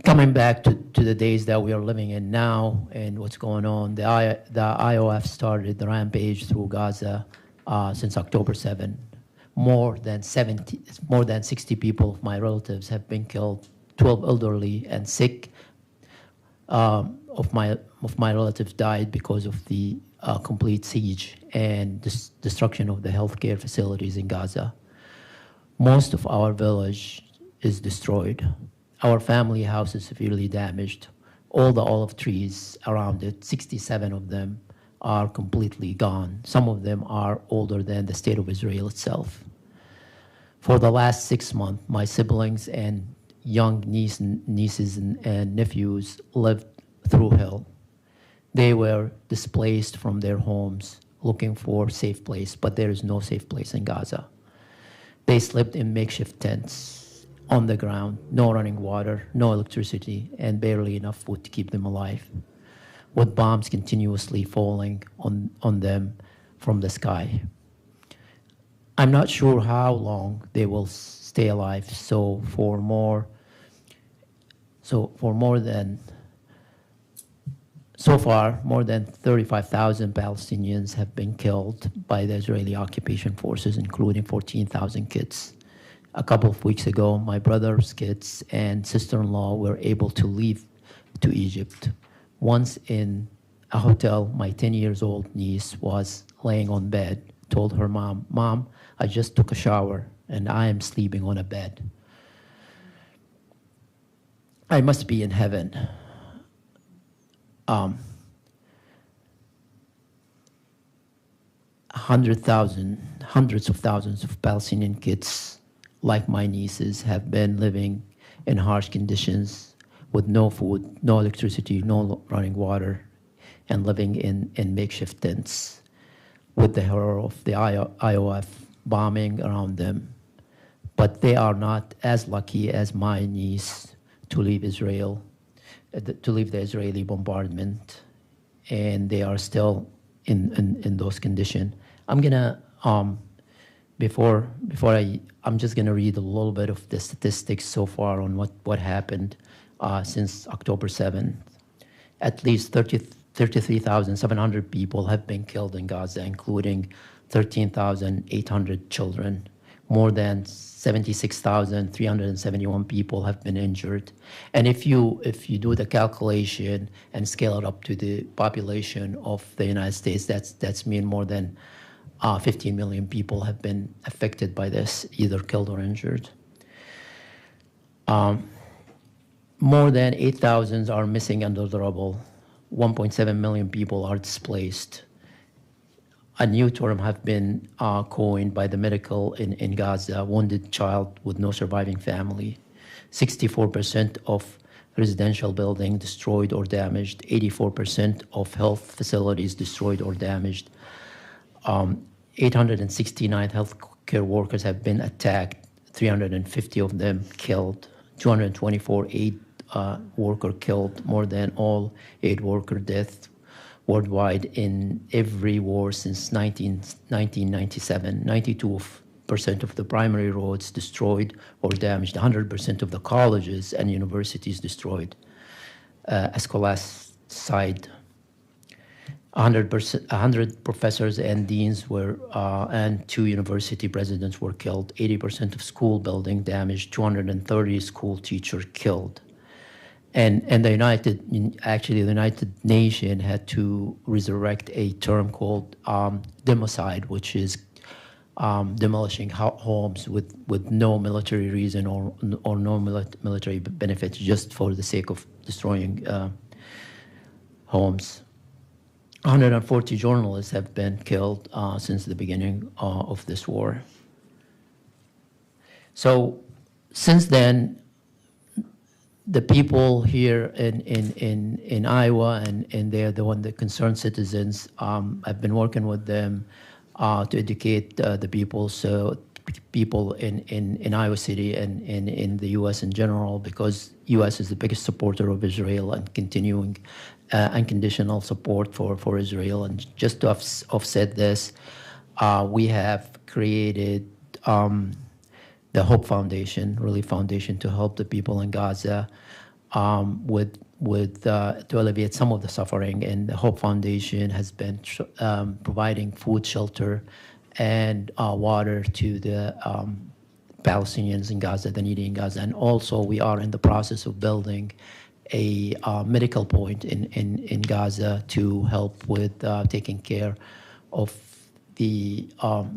Coming back to the days that we are living in now and what's going on, the IOF started the rampage through Gaza since October 7. More than 60 people of my relatives have been killed, 12 elderly and sick of my relatives died because of the complete siege and destruction of the healthcare facilities in Gaza. Most of our village is destroyed. Our family house is severely damaged. All the olive trees around it, 67 of them, are completely gone. Some of them are older than the state of Israel itself. For the last 6 months, my siblings and young nieces and nephews lived through hell. They were displaced from their homes, looking for a safe place, but there is no safe place in Gaza. They slept in makeshift tents on the ground, no running water, no electricity, and barely enough food to keep them alive, with bombs continuously falling on them from the sky. I'm not sure how long they will stay alive, so far, more than 35,000 Palestinians have been killed by the Israeli occupation forces, including 14,000 kids. A couple of weeks ago, my brother's kids and sister-in-law were able to leave to Egypt. Once in a hotel, my 10-year-old niece was laying on bed, told her mom, "Mom, I just took a shower and I am sleeping on a bed. I must be in heaven." Hundreds of thousands of Palestinian kids, like my nieces, have been living in harsh conditions with no food, no electricity, no running water, and living in makeshift tents with the horror of the IOF bombing around them. But they are not as lucky as my niece to leave Israel, to leave the Israeli bombardment, and they are still in those conditions. I'm gonna I'm just gonna read a little bit of the statistics so far on what happened since October 7th. At least 33,700 people have been killed in Gaza, including 13,800 children. More than 76,371 people have been injured. And if you do the calculation and scale it up to the population of the United States, that's mean more than 15 million people have been affected by this, either killed or injured. More than 8,000 are missing under the rubble. 1.7 million people are displaced. A new term have been coined by the medical in Gaza, wounded child with no surviving family. 64% of residential buildings destroyed or damaged, 84% of health facilities destroyed or damaged. 869 healthcare workers have been attacked, 350 of them killed, 224 aid worker killed, more than all aid worker deaths worldwide in every war since 1997. 92% of the primary roads destroyed or damaged, 100% of the colleges and universities destroyed. Scholasticide. 100 professors and deans were, and 2 university presidents were killed. 80% of school building damaged, 230 school teachers killed. And the the United Nations had to resurrect a term called democide, which is demolishing homes with no military reason or no military benefits, just for the sake of destroying homes. 140 journalists have been killed since the beginning of this war. So since then, the people here in Iowa, and they're the concerned citizens, I've been working with them to educate the people, so people in Iowa City and in the U.S. in general, because U.S. is the biggest supporter of Israel and continuing unconditional support for Israel. And just to offset this, we have created the Hope Foundation, Relief Foundation, to help the people in Gaza to alleviate some of the suffering. And the Hope Foundation has been providing food, shelter, and water to the Palestinians in Gaza, the needy in Gaza. And also, we are in the process of building a medical point in Gaza to help with taking care of the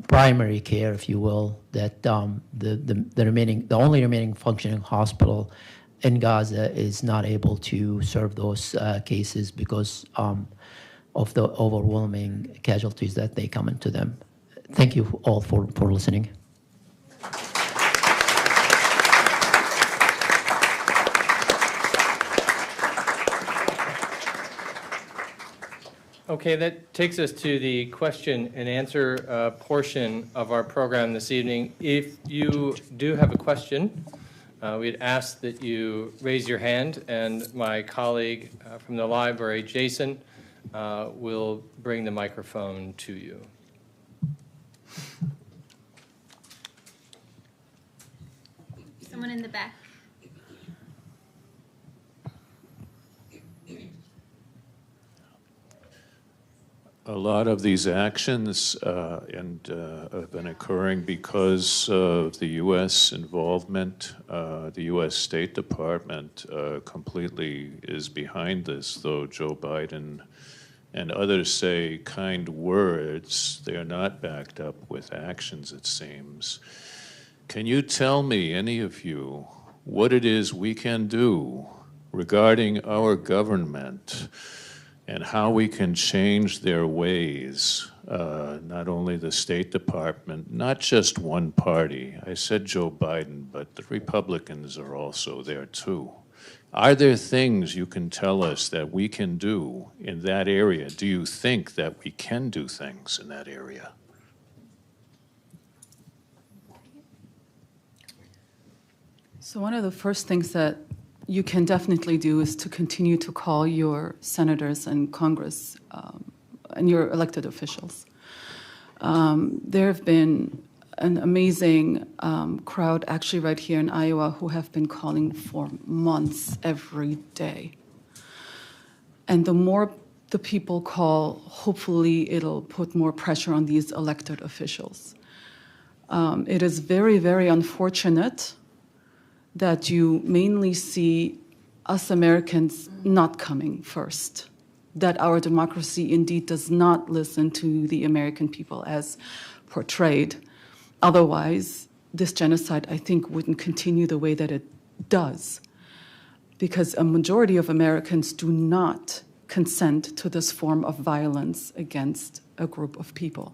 primary care, if you will, that the only remaining functioning hospital in Gaza is not able to serve those cases because of the overwhelming casualties that they come into them. Thank you all for listening. Okay, that takes us to the question and answer portion of our program this evening. If you do have a question, we'd ask that you raise your hand, and my colleague from the library, Jason, will bring the microphone to you. Someone in the back. A lot of these actions have been occurring because of the U.S. involvement. The U.S. State Department completely is behind this, though Joe Biden and others say kind words. They are not backed up with actions, it seems. Can you tell me, any of you, what it is we can do regarding our government and how we can change their ways, not only the State Department, not just one party. I said Joe Biden, but the Republicans are also there too. Are there things you can tell us that we can do in that area? Do you think that we can do things in that area? So one of the first things that you can definitely do is to continue to call your senators and Congress and your elected officials. There have been an amazing crowd actually right here in Iowa who have been calling for months every day. And the more the people call, hopefully it'll put more pressure on these elected officials. It is very, very unfortunate that you mainly see us Americans not coming first, that our democracy indeed does not listen to the American people as portrayed. Otherwise, this genocide, I think, wouldn't continue the way that it does, because a majority of Americans do not consent to this form of violence against a group of people.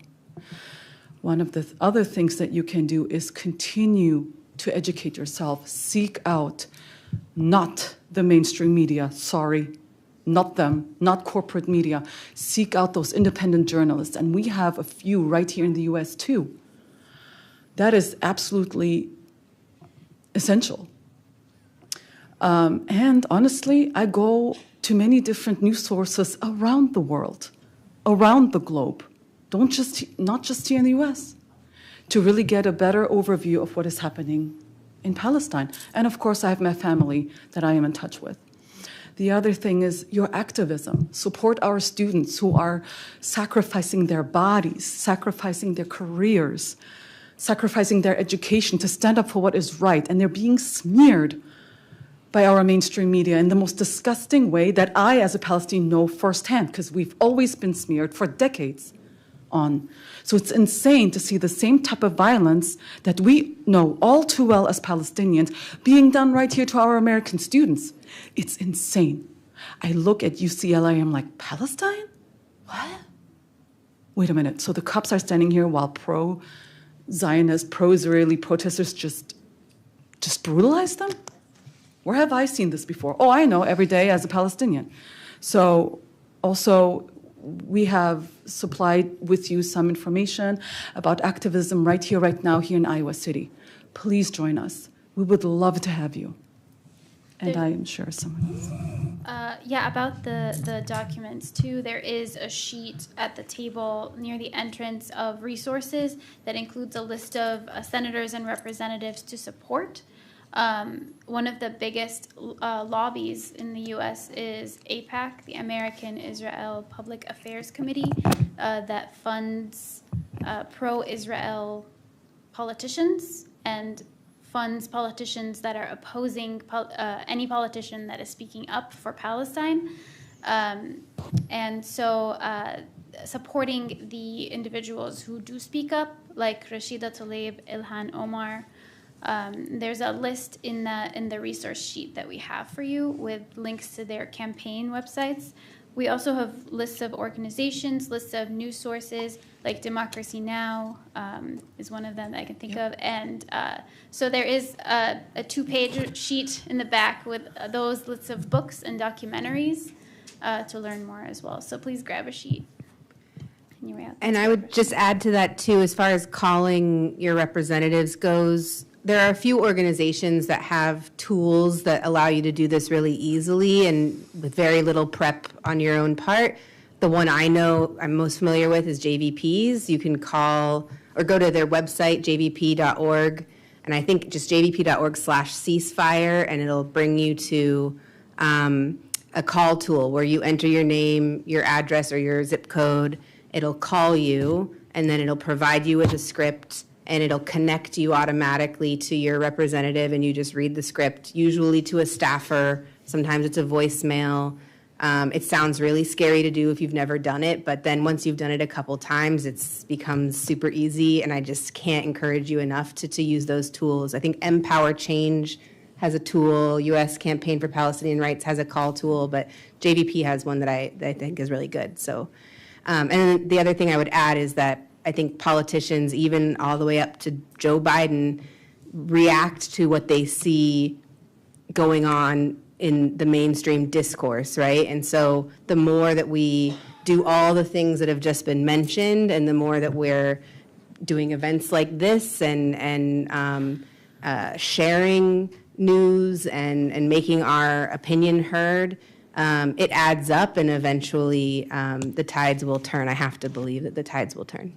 One of the other things that you can do is continue to educate yourself. Seek out not the mainstream media, sorry, not them, not corporate media. Seek out those independent journalists, and we have a few right here in the US too. That is absolutely essential. And honestly, I go to many different news sources around the world, around the globe, not just here in the US, to really get a better overview of what is happening in Palestine. And of course, I have my family that I am in touch with. The other thing is your activism. Support our students who are sacrificing their bodies, sacrificing their careers, sacrificing their education to stand up for what is right, and they're being smeared by our mainstream media in the most disgusting way that I, as a Palestinian, know firsthand, because we've always been smeared for decades on. So it's insane to see the same type of violence that we know all too well as Palestinians being done right here to our American students. It's insane. I look at UCLA, I'm like, Palestine? What? Wait a minute, so the cops are standing here while pro-Zionist, pro-Israeli protesters just brutalize them? Where have I seen this before? Oh, I know, every day as a Palestinian. So also, we have supplied with you some information about activism right here, right now, here in Iowa City. Please join us. We would love to have you. And I am sure someone else. Yeah, about the documents too, there is a sheet at the table near the entrance of resources that includes a list of senators and representatives to support. One of the biggest lobbies in the U.S. is AIPAC, the American Israel Public Affairs Committee, that funds pro-Israel politicians and funds politicians that are opposing any politician that is speaking up for Palestine. And so supporting the individuals who do speak up, like Rashida Tlaib, Ilhan Omar. There's a list in the resource sheet that we have for you with links to their campaign websites. We also have lists of organizations, lists of news sources, like Democracy Now! Is one of them that I can think of. And so there is a 2-page sheet in the back with those lists of books and documentaries to learn more as well. So please grab a sheet. And I would just add to that, too, as far as calling your representatives goes, there are a few organizations that have tools that allow you to do this really easily and with very little prep on your own part. The one I know I'm most familiar with is JVP's. You can call or go to their website, jvp.org, and I think just jvp.org/ceasefire, and it'll bring you to a call tool where you enter your name, your address, or your zip code. It'll call you, and then it'll provide you with a script, and it'll connect you automatically to your representative, and you just read the script, usually to a staffer. Sometimes it's a voicemail. It sounds really scary to do if you've never done it, but then once you've done it a couple times, it becomes super easy, and I just can't encourage you enough to use those tools. I think Empower Change has a tool. U.S. Campaign for Palestinian Rights has a call tool, but JVP has one that I think is really good. So, and then the other thing I would add is that I think politicians, even all the way up to Joe Biden, react to what they see going on in the mainstream discourse, right? And so the more that we do all the things that have just been mentioned, and the more that we're doing events like this and sharing news and making our opinion heard, it adds up, and eventually the tides will turn. I have to believe that the tides will turn.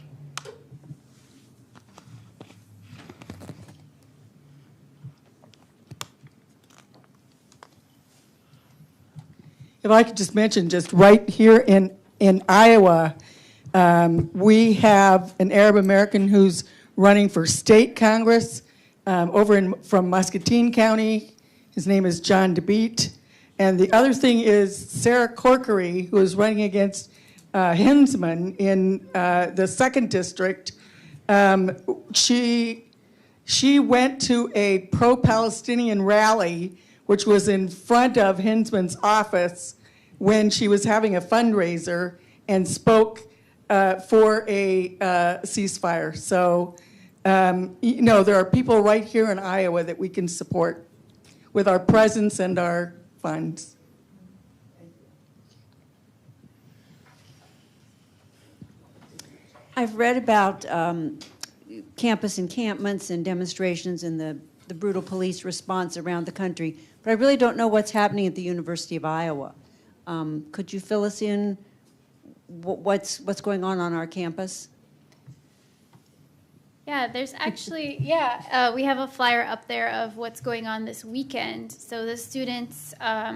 If I could just mention, just right here in Iowa, we have an Arab American who's running for state Congress from Muscatine County. His name is John DeBeat. And the other thing is Sarah Corkery, who is running against Hinsman in the 2nd District. She went to a pro-Palestinian rally which was in front of Hinsman's office when she was having a fundraiser, and spoke for a ceasefire. So, there are people right here in Iowa that we can support with our presence and our funds. I've read about campus encampments and demonstrations and the brutal police response around the country, but I really don't know what's happening at the University of Iowa. Could you fill us in what's going on our campus? Yeah, there's actually, we have a flyer up there of what's going on this weekend. So the students at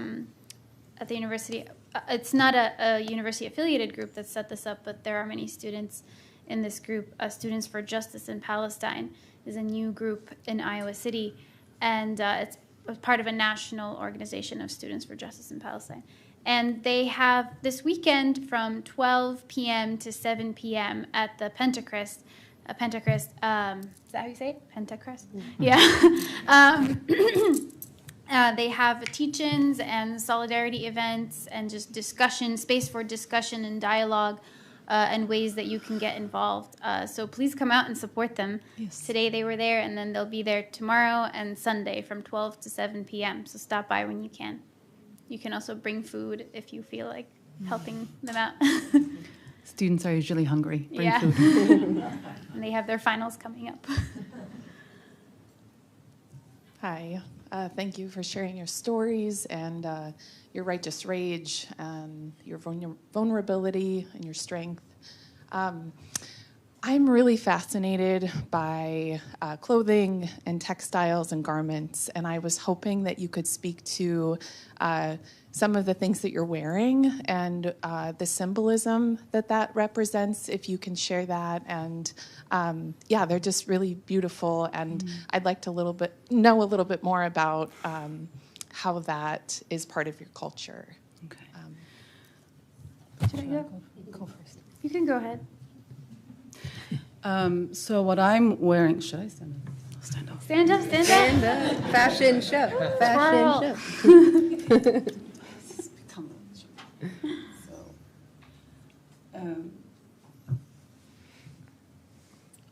the university, it's not a university-affiliated group that set this up, but there are many students in this group. Students for Justice in Palestine is a new group in Iowa City, and it's part of a national organization of Students for Justice in Palestine. And they have this weekend from 12 p.m. to 7 p.m. at the Pentacrest. Pentacrest, is that how you say it? Pentacrest? Yeah. They have teach-ins and solidarity events and just discussion, space for discussion and dialogue and ways that you can get involved. So please come out and support them. Yes. Today they were there, and then they'll be there tomorrow and Sunday from 12 to 7 p.m. So stop by when you can. You can also bring food if you feel like helping them out. Students are usually hungry. Bring Yeah. food. And they have their finals coming up. Hi. Thank you for sharing your stories and your righteous rage and your vulnerability and your strength. I'm really fascinated by clothing and textiles and garments, and I was hoping that you could speak to some of the things that you're wearing and the symbolism that represents, if you can share that. And yeah, they're just really beautiful, and I'd like to know a little bit more about how that is part of your culture. Okay. Should I go? Go first. You can go ahead. So what I'm wearing, should I stand up? I'll stand up. Stand up, stand up. And fashion show. Twirl. Fashion show.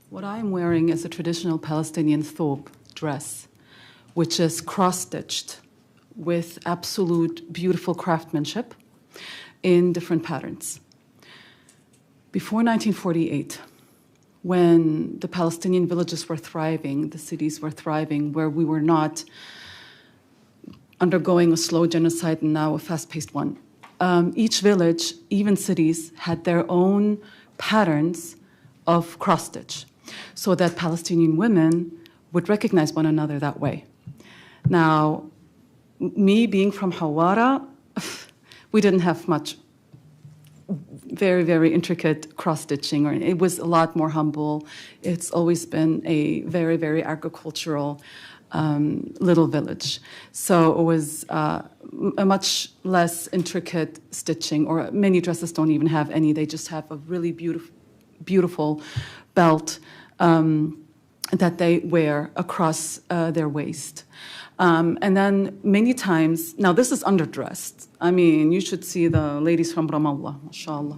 What I'm wearing is a traditional Palestinian thobe dress, which is cross-stitched with absolute beautiful craftsmanship in different patterns. Before 1948, when the Palestinian villages were thriving, the cities were thriving, where we were not undergoing a slow genocide and now a fast-paced one, each village, even cities, had their own patterns of cross-stitch, so that Palestinian women would recognize one another that way. Now, me being from Hawara, we didn't have much very, very intricate cross-stitching, or it was a lot more humble. It's always been a very, very agricultural little village. So it was a much less intricate stitching, or many dresses don't even have any. They just have a really beautiful belt that they wear across their waist. And then many times, now this is underdressed. I mean, you should see the ladies from Ramallah, mashallah.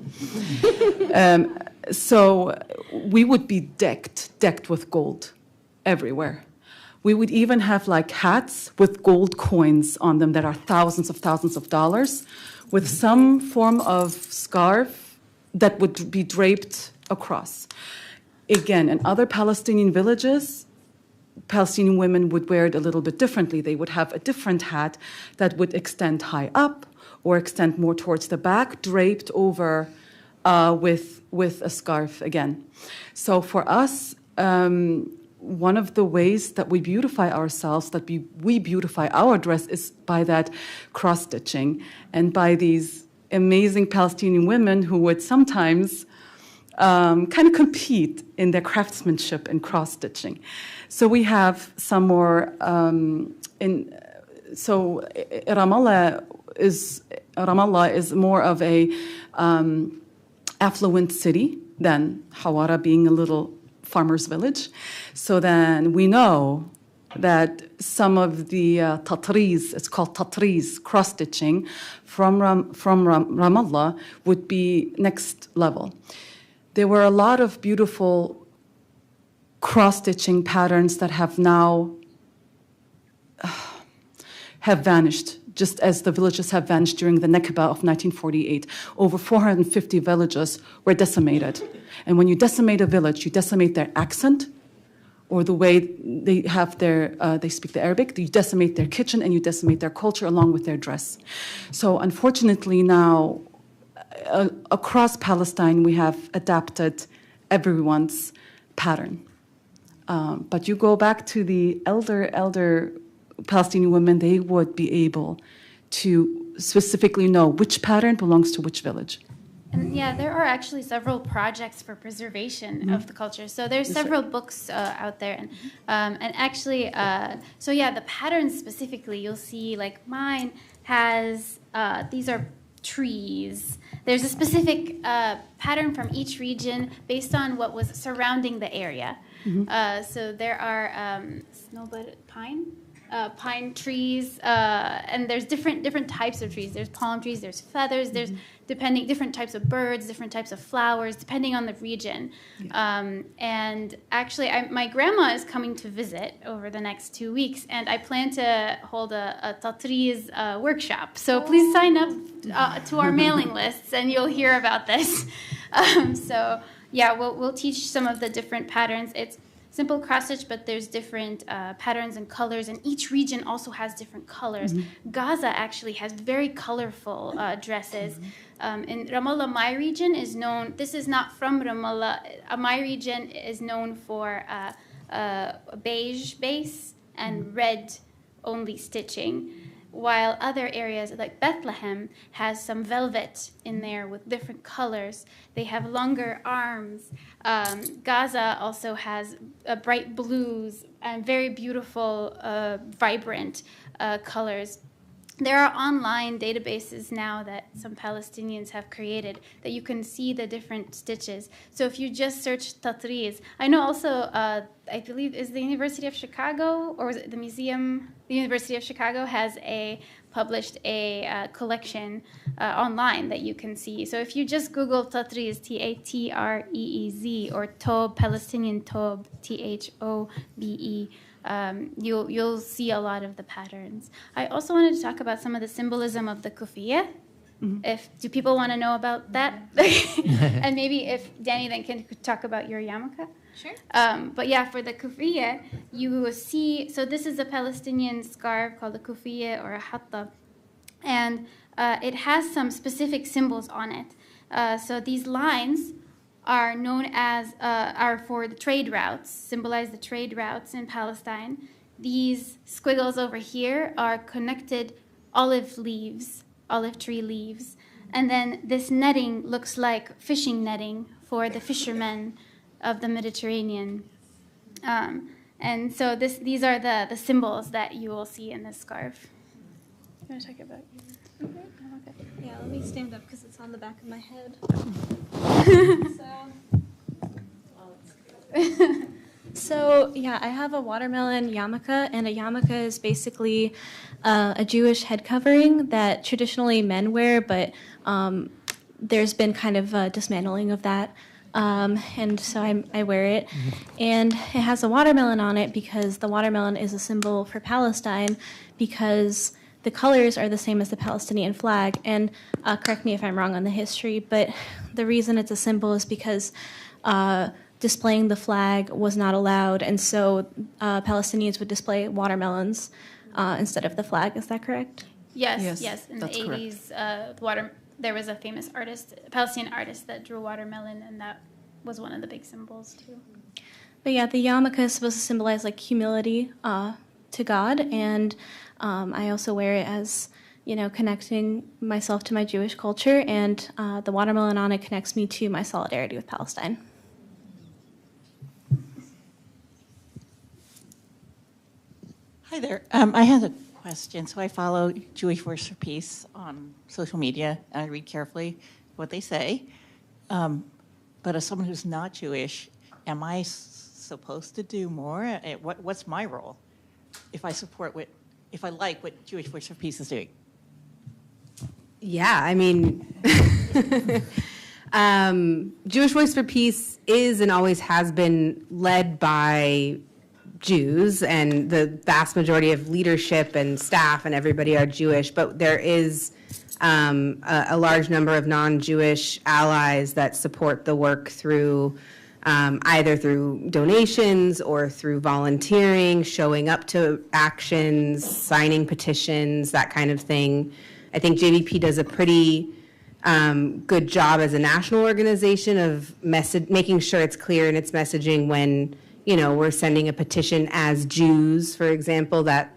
So we would be decked with gold everywhere. We would even have like hats with gold coins on them that are thousands of dollars, with some form of scarf that would be draped across. Again, in other Palestinian villages, Palestinian women would wear it a little bit differently. They would have a different hat that would extend high up or extend more towards the back, draped over with a scarf again. So for us, one of the ways that we beautify ourselves, that we beautify our dress, is by that cross-stitching and by these amazing Palestinian women who would sometimes kind of compete in their craftsmanship and cross-stitching. So we have some more, so Ramallah is more of a affluent city than Hawara, being a little farmer's village. So then we know that some of the tatriz, it's called tatriz, cross-stitching from Ramallah would be next level. There were a lot of beautiful cross-stitching patterns that have now have vanished, just as the villages have vanished during the Nakba of 1948. Over 450 villages were decimated. And when you decimate a village, you decimate their accent, or the way they have they speak the Arabic. You decimate their kitchen, and you decimate their culture along with their dress. So unfortunately now, across Palestine, we have adapted everyone's pattern. But you go back to the elder Palestinian women, they would be able to specifically know which pattern belongs to which village. And yeah, there are actually several projects for preservation of the culture. So there's several books out there, and actually, so yeah, the patterns specifically, you'll see like mine has these are trees. There's a specific pattern from each region based on what was surrounding the area. So there are snowbud pine trees, and there's different types of trees. There's palm trees, there's feathers, there's different types of birds, different types of flowers, depending on the region. And actually, my grandma is coming to visit over the next 2 weeks, and I plan to hold a tatriz workshop. So please sign up to our mailing lists, and you'll hear about this. So yeah, we'll teach some of the different patterns. It's simple cross stitch, but there's different patterns and colors, and each region also has different colors. Gaza actually has very colorful dresses. In Ramallah, my region is known, this is not from Ramallah, my region is known for a beige base and red only stitching, while other areas like Bethlehem has some velvet in there with different colors. They have longer arms. Gaza also has bright blues and very beautiful, vibrant colors. There are online databases now that some Palestinians have created that you can see the different stitches. So if you just search tatriz, I know also, I believe, is the University of Chicago, or was it the museum? The University of Chicago has published a collection online that you can see. So if you just Google tatriz, Tatreez, or Tob, Palestinian Tob, Thobe, you'll see a lot of the patterns. I also wanted to talk about some of the symbolism of the kufiya. Do people want to know about that? And maybe if Danny then can talk about your yarmulke. Sure. But yeah, for the kufiya, you will see, so this is a Palestinian scarf called a kufiya or a hatta, and it has some specific symbols on it. So these lines are known as, are for the trade routes, symbolize the trade routes in Palestine. These squiggles over here are connected olive tree leaves. And then this netting looks like fishing netting for the fishermen of the Mediterranean. And so these are the symbols that you will see in this scarf. You want to talk about your? Okay. Yeah, let me stand up because it's on the back of my head. So yeah, I have a watermelon yarmulke, and a yarmulke is basically a Jewish head covering that traditionally men wear, but there's been kind of a dismantling of that, and so I wear it. And it has a watermelon on it because the watermelon is a symbol for Palestine, because the colors are the same as the Palestinian flag. And correct me if I'm wrong on the history, but the reason it's a symbol is because displaying the flag was not allowed, and so Palestinians would display watermelons instead of the flag. Is that correct? Yes. In the 80s, there was a famous artist, a Palestinian artist, that drew watermelon, and that was one of the big symbols too. But yeah, the yarmulke is supposed to symbolize like humility to God, and I also wear it as, connecting myself to my Jewish culture, and the watermelon on it connects me to my solidarity with Palestine. Hi there. I have a question. So I follow Jewish Voice for Peace on social media, and I read carefully what they say. But as someone who's not Jewish, am I supposed to do more? What's my role if I like what Jewish Voice for Peace is doing? Yeah, I mean, Jewish Voice for Peace is and always has been led by Jews, and the vast majority of leadership and staff and everybody are Jewish, but there is a large number of non-Jewish allies that support the work through either through donations or through volunteering, showing up to actions, signing petitions, that kind of thing. I think JVP does a pretty good job as a national organization of making sure it's clear in its messaging when we're sending a petition as Jews, for example, that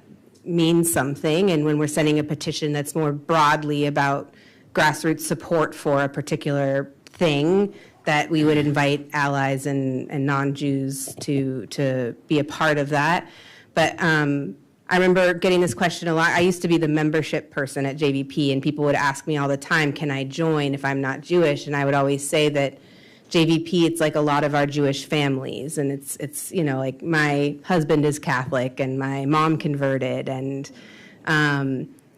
means something. And when we're sending a petition that's more broadly about grassroots support for a particular thing, that we would invite allies and non-Jews to be a part of that. But I remember getting this question a lot. I used to be the membership person at JVP, and people would ask me all the time, can I join if I'm not Jewish? And I would always say that JVP, it's like a lot of our Jewish families, and it's you know, like my husband is Catholic and my mom converted, and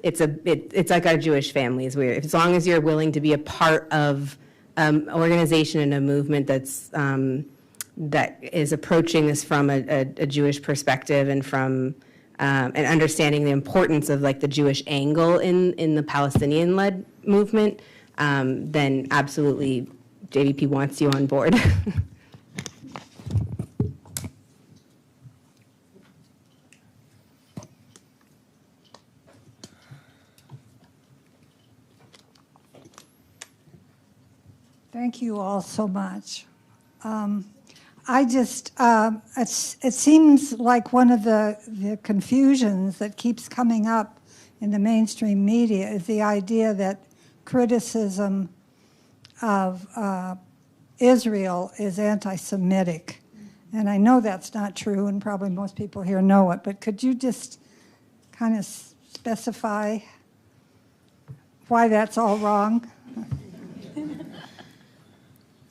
it's like our Jewish families. As long as you're willing to be a part of organization and a movement that is approaching this from a Jewish perspective and from and understanding the importance of like the Jewish angle in the Palestinian-led movement, then absolutely JVP wants you on board. Thank you all so much. It seems like one of the confusions that keeps coming up in the mainstream media is the idea that criticism of Israel is anti-Semitic. And I know that's not true, and probably most people here know it, but could you just kind of specify why that's all wrong?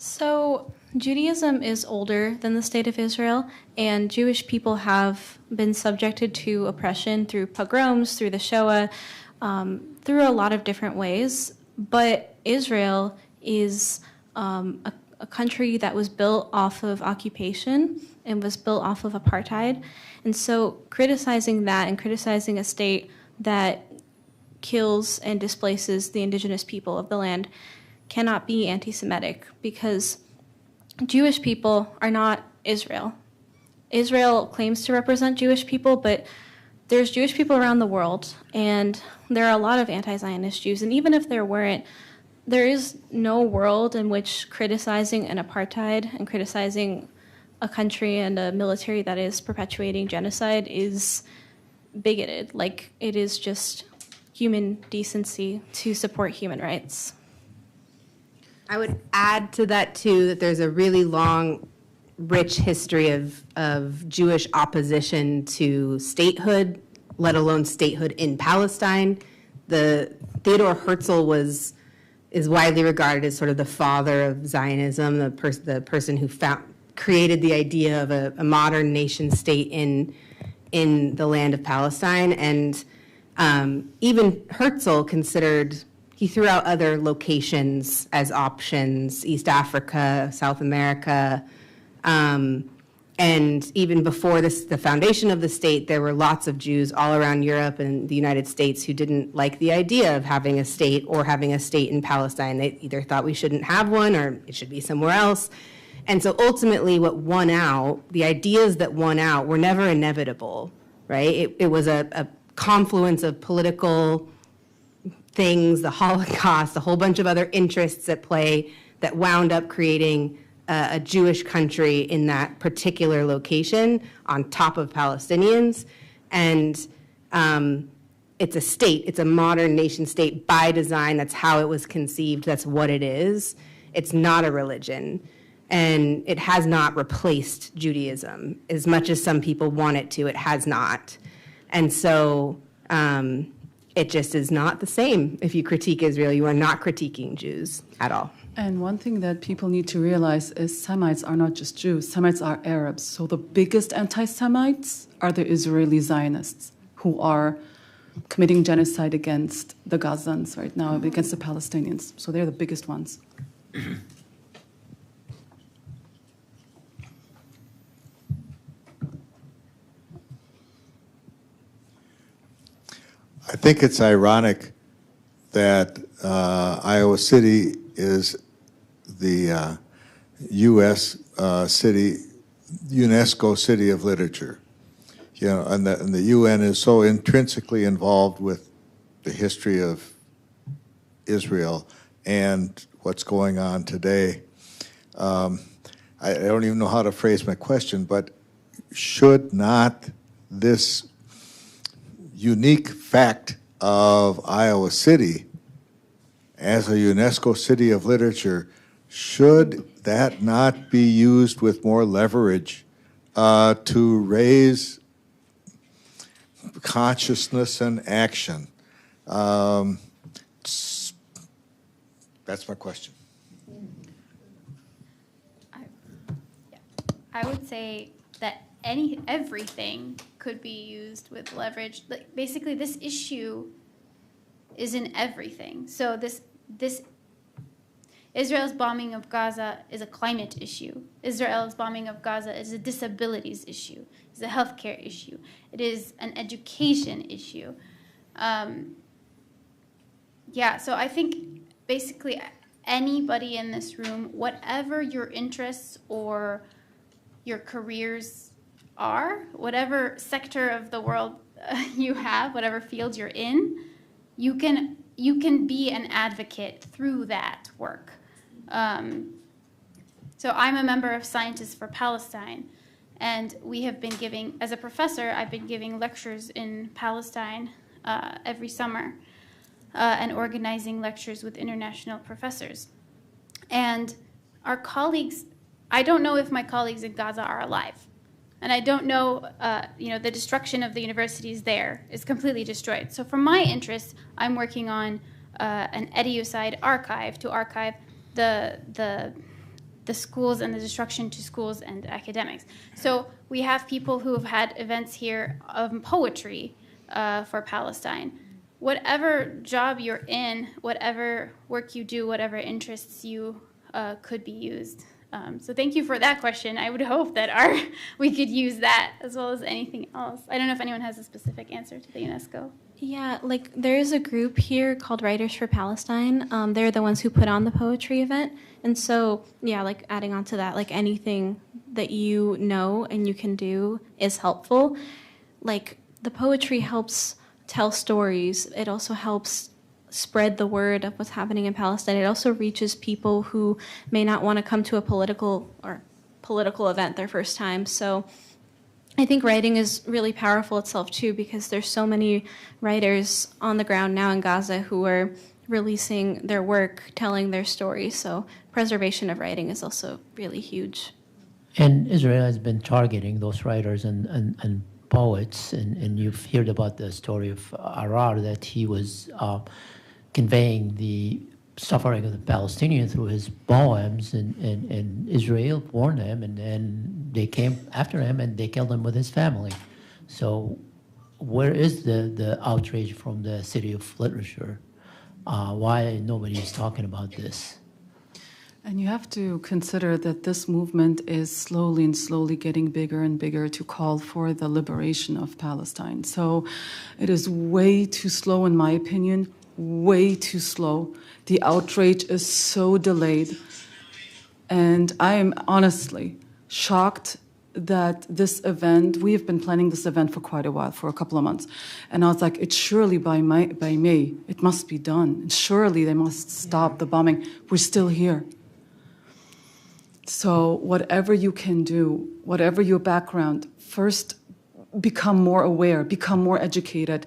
So Judaism is older than the State of Israel, and Jewish people have been subjected to oppression through pogroms, through the Shoah, through a lot of different ways. But Israel is a country that was built off of occupation and was built off of apartheid. And so criticizing that and criticizing a state that kills and displaces the indigenous people of the land cannot be anti-Semitic, because Jewish people are not Israel. Israel claims to represent Jewish people, but there's Jewish people around the world, and there are a lot of anti-Zionist Jews. And even if there weren't, there is no world in which criticizing an apartheid and criticizing a country and a military that is perpetuating genocide is bigoted. Like, it is just human decency to support human rights. I would add to that, too, that there's a really long, rich history of Jewish opposition to statehood, let alone statehood in Palestine. Theodor Herzl is widely regarded as sort of the father of Zionism, the person who created the idea of a modern nation state in the land of Palestine. And even Herzl he threw out other locations as options: East Africa, South America, and even before the foundation of the state, there were lots of Jews all around Europe and the United States who didn't like the idea of having a state or having a state in Palestine. They either thought we shouldn't have one or it should be somewhere else. And so ultimately what won out, the ideas that won out, were never inevitable, right? It was a confluence of political things, the Holocaust, a whole bunch of other interests at play that wound up creating a Jewish country in that particular location on top of Palestinians. And it's a state, it's a modern nation state by design. That's how it was conceived, that's what it is. It's not a religion. And it has not replaced Judaism. As much as some people want it to, it has not. And so it just is not the same. If you critique Israel, you are not critiquing Jews at all. And one thing that people need to realize is Semites are not just Jews. Semites are Arabs. So the biggest anti-Semites are the Israeli Zionists, who are committing genocide against the Gazans right now, against the Palestinians. So they're the biggest ones. I think it's ironic that Iowa City is the U.S. city, UNESCO City of Literature. You know, and the UN is so intrinsically involved with the history of Israel and what's going on today. I don't even know how to phrase my question, but should not this unique fact of Iowa City as a UNESCO City of Literature, should that not be used with more leverage to raise consciousness and action? That's my question. I would say that everything could be used with leverage. Like, basically, this issue is in everything. So this Israel's bombing of Gaza is a climate issue. Israel's bombing of Gaza is a disabilities issue. It's a healthcare issue. It is an education issue. So I think basically anybody in this room, whatever your interests or your careers are, whatever sector of the world you have, whatever field you're in, you can be an advocate through that work. So I'm a member of Scientists for Palestine, and we have been giving, as a professor, I've been giving lectures in Palestine every summer and organizing lectures with international professors. And our colleagues, I don't know if my colleagues in Gaza are alive. And I don't know, the destruction of the universities there is completely destroyed. So for my interests, I'm working on an EduSide archive to archive the schools and the destruction to schools and academics. So we have people who have had events here of poetry for Palestine. Whatever job you're in, whatever work you do, whatever interests you could be used. So thank you for that question. I would hope that we could use that as well as anything else. I don't know if anyone has a specific answer to the UNESCO. Yeah, like there is a group here called Writers for Palestine. They're the ones who put on the poetry event. And so, yeah, like adding on to that, like anything that you know and you can do is helpful. Like the poetry helps tell stories. It also helps spread the word of what's happening in Palestine. It also reaches people who may not want to come to a political event their first time. So I think writing is really powerful itself too, because there's so many writers on the ground now in Gaza who are releasing their work, telling their story. So preservation of writing is also really huge. And Israel has been targeting those writers and poets, and you've heard about the story of Arar, that he was conveying the suffering of the Palestinians through his poems, and Israel warned him, and then they came after him and they killed him with his family. So where is the outrage from the City of Literature? Why nobody is talking about this? And you have to consider that this movement is slowly getting bigger and bigger to call for the liberation of Palestine. So it is way too slow, in my opinion, way too slow. The outrage is so delayed. And I am honestly shocked that this event, we have been planning this event for quite a while, for a couple of months. And I was like, it's surely by May, it must be done. And surely they must stop the bombing. We're still here. So whatever you can do, whatever your background, first become more aware, become more educated,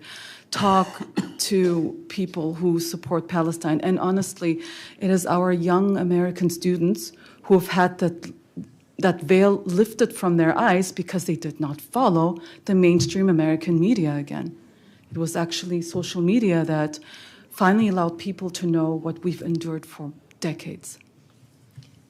talk to people who support Palestine. And honestly, it is our young American students who have had that veil lifted from their eyes because they did not follow the mainstream American media again. It was actually social media that finally allowed people to know what we've endured for decades.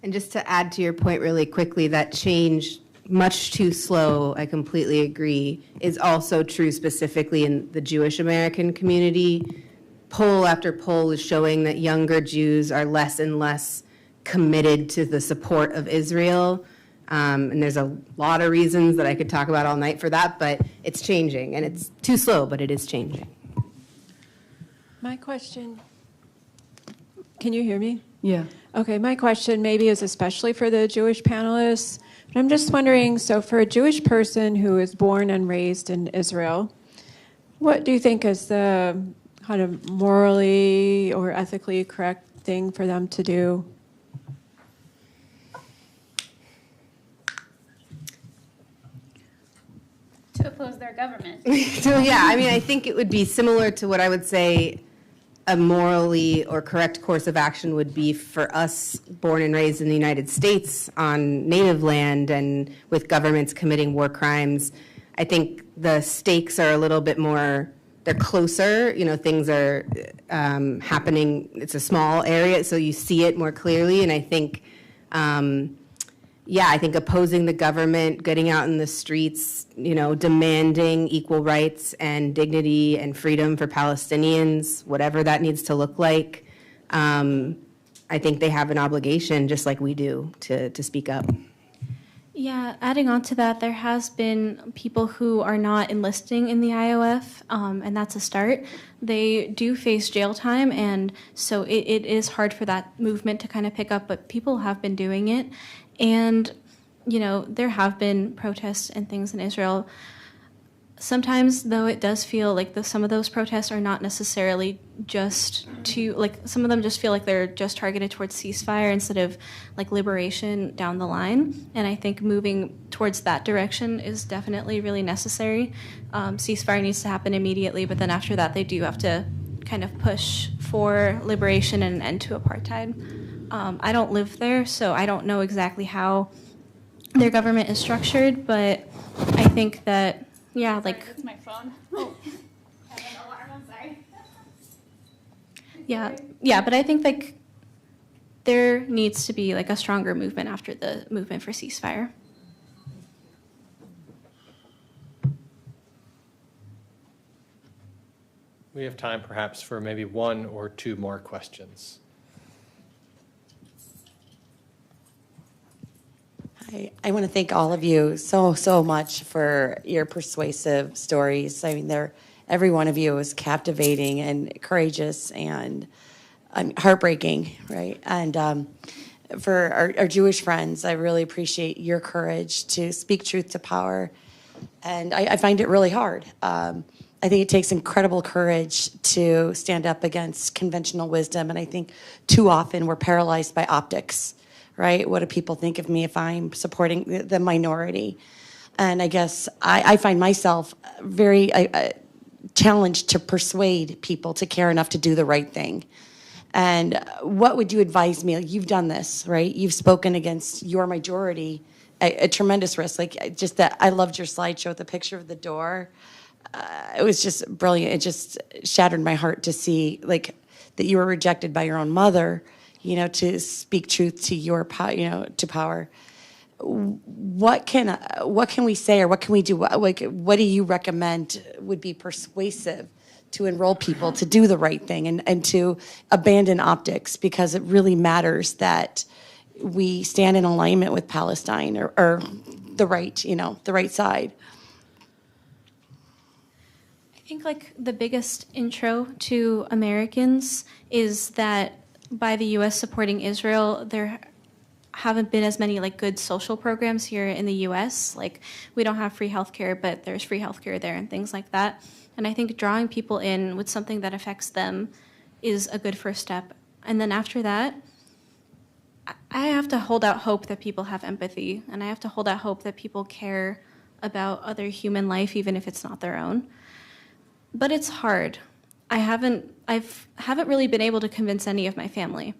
And just to add to your point really quickly, that change, much too slow, I completely agree, is also true specifically in the Jewish American community. Poll after poll is showing that younger Jews are less and less committed to the support of Israel. And there's a lot of reasons that I could talk about all night for that, but it's changing. And it's too slow, but it is changing. My question, can you hear me? Yeah. Okay, my question maybe is especially for the Jewish panelists, but I'm just wondering, so for a Jewish person who is born and raised in Israel, what do you think is the kind of morally or ethically correct thing for them to do? To oppose their government. So yeah, I mean, I think it would be similar to what I would say a morally or correct course of action would be for us born and raised in the United States on native land and with governments committing war crimes. I think the stakes are a little bit more, they're closer, you know, things are happening, it's a small area, so you see it more clearly, and I think, I think opposing the government, getting out in the streets, you know, demanding equal rights and dignity and freedom for Palestinians, whatever that needs to look like, I think they have an obligation, just like we do, to speak up. Yeah, adding on to that, there has been people who are not enlisting in the IOF, and that's a start. They do face jail time, and so it is hard for that movement to kind of pick up, but people have been doing it. And, you know, there have been protests and things in Israel. Sometimes, though, it does feel like some of those protests are not necessarily just to, like, some of them just feel like they're just targeted towards ceasefire instead of, like, liberation down the line. And I think moving towards that direction is definitely really necessary. Ceasefire needs to happen immediately, but then after that, they do have to kind of push for liberation and an end to apartheid. I don't live there, so I don't know exactly how their government is structured, but I think that, yeah, like... That's my phone. Oh. I have an alarm, I'm sorry. Yeah, but I think, like, there needs to be, like, a stronger movement after the movement for ceasefire. We have time perhaps for maybe one or two more questions. I want to thank all of you so much for your persuasive stories. I mean, every one of you is captivating and courageous and heartbreaking, right? And for our Jewish friends, I really appreciate your courage to speak truth to power. And I find it really hard. I think it takes incredible courage to stand up against conventional wisdom. And I think too often we're paralyzed by optics. Right? What do people think of me if I'm supporting the minority? And I guess I find myself very challenged to persuade people to care enough to do the right thing. And what would you advise me? Like, you've done this, right? You've spoken against your majority at tremendous risk. Like, just that, I loved your slideshow with the picture of the door. It was just brilliant. It just shattered my heart to see, like, that you were rejected by your own mother, you know, to speak truth to your, you know, to power. What can we say, or what can we do? Like, what do you recommend would be persuasive to enroll people to do the right thing and to abandon optics, because it really matters that we stand in alignment with Palestine or the right, you know, the right side? I think, like, the biggest intro to Americans is that by the U.S. supporting Israel, there haven't been as many, like, good social programs here in the U.S. Like, we don't have free healthcare, but there's free healthcare there and things like that. And I think drawing people in with something that affects them is a good first step. And then after that, I have to hold out hope that people have empathy, and I have to hold out hope that people care about other human life, even if it's not their own. But it's hard. I haven't really been able to convince any of my family,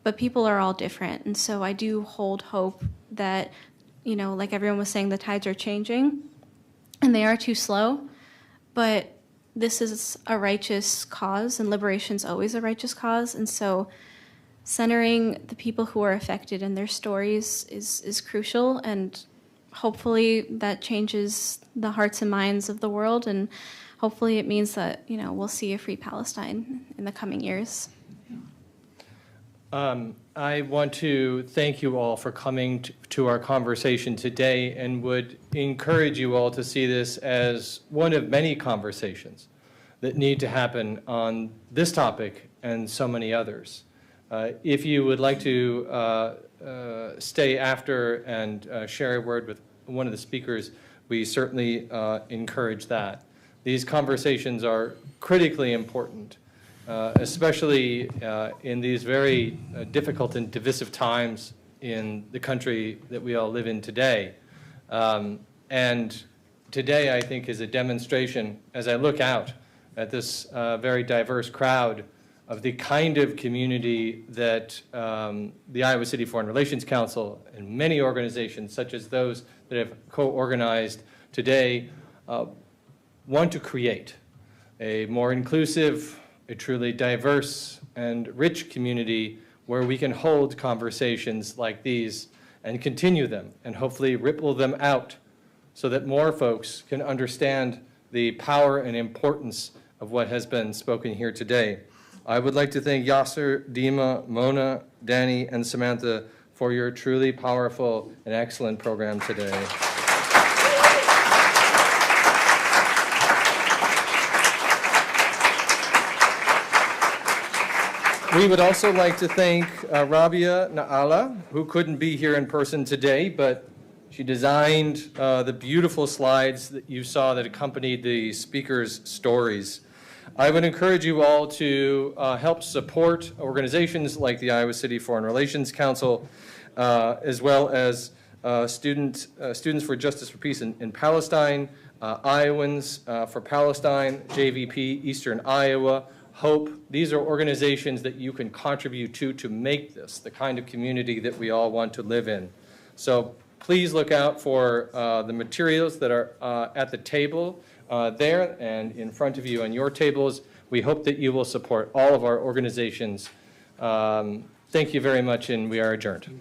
but people are all different. And so I do hold hope that, you know, like everyone was saying, the tides are changing and they are too slow, but this is a righteous cause, and liberation's always a righteous cause. And so centering the people who are affected and their stories is crucial, and hopefully that changes the hearts and minds of the world, and hopefully it means that, you know, we'll see a free Palestine in the coming years. I want to thank you all for coming to our conversation today, and would encourage you all to see this as one of many conversations that need to happen on this topic and so many others. If you would like to stay after and share a word with one of the speakers, we certainly encourage that. These conversations are critically important, especially in these very difficult and divisive times in the country that we all live in today. And today, I think, is a demonstration, as I look out at this very diverse crowd of the kind of community that the Iowa City Foreign Relations Council and many organizations, such as those that have co-organized today, want to create. A more inclusive, a truly diverse and rich community where we can hold conversations like these and continue them and hopefully ripple them out so that more folks can understand the power and importance of what has been spoken here today. I would like to thank Yasser, Dima, Mona, Danny, and Samantha for your truly powerful and excellent program today. We would also like to thank Rabia Naala, who couldn't be here in person today, but she designed the beautiful slides that you saw that accompanied the speakers' stories. I would encourage you all to help support organizations like the Iowa City Foreign Relations Council, as well as Students for Justice for Peace in Palestine, Iowans for Palestine, JVP Eastern Iowa, HOPE. These are organizations that you can contribute to make this the kind of community that we all want to live in. So please look out for the materials that are at the table there and in front of you on your tables. We hope that you will support all of our organizations. Thank you very much, and we are adjourned.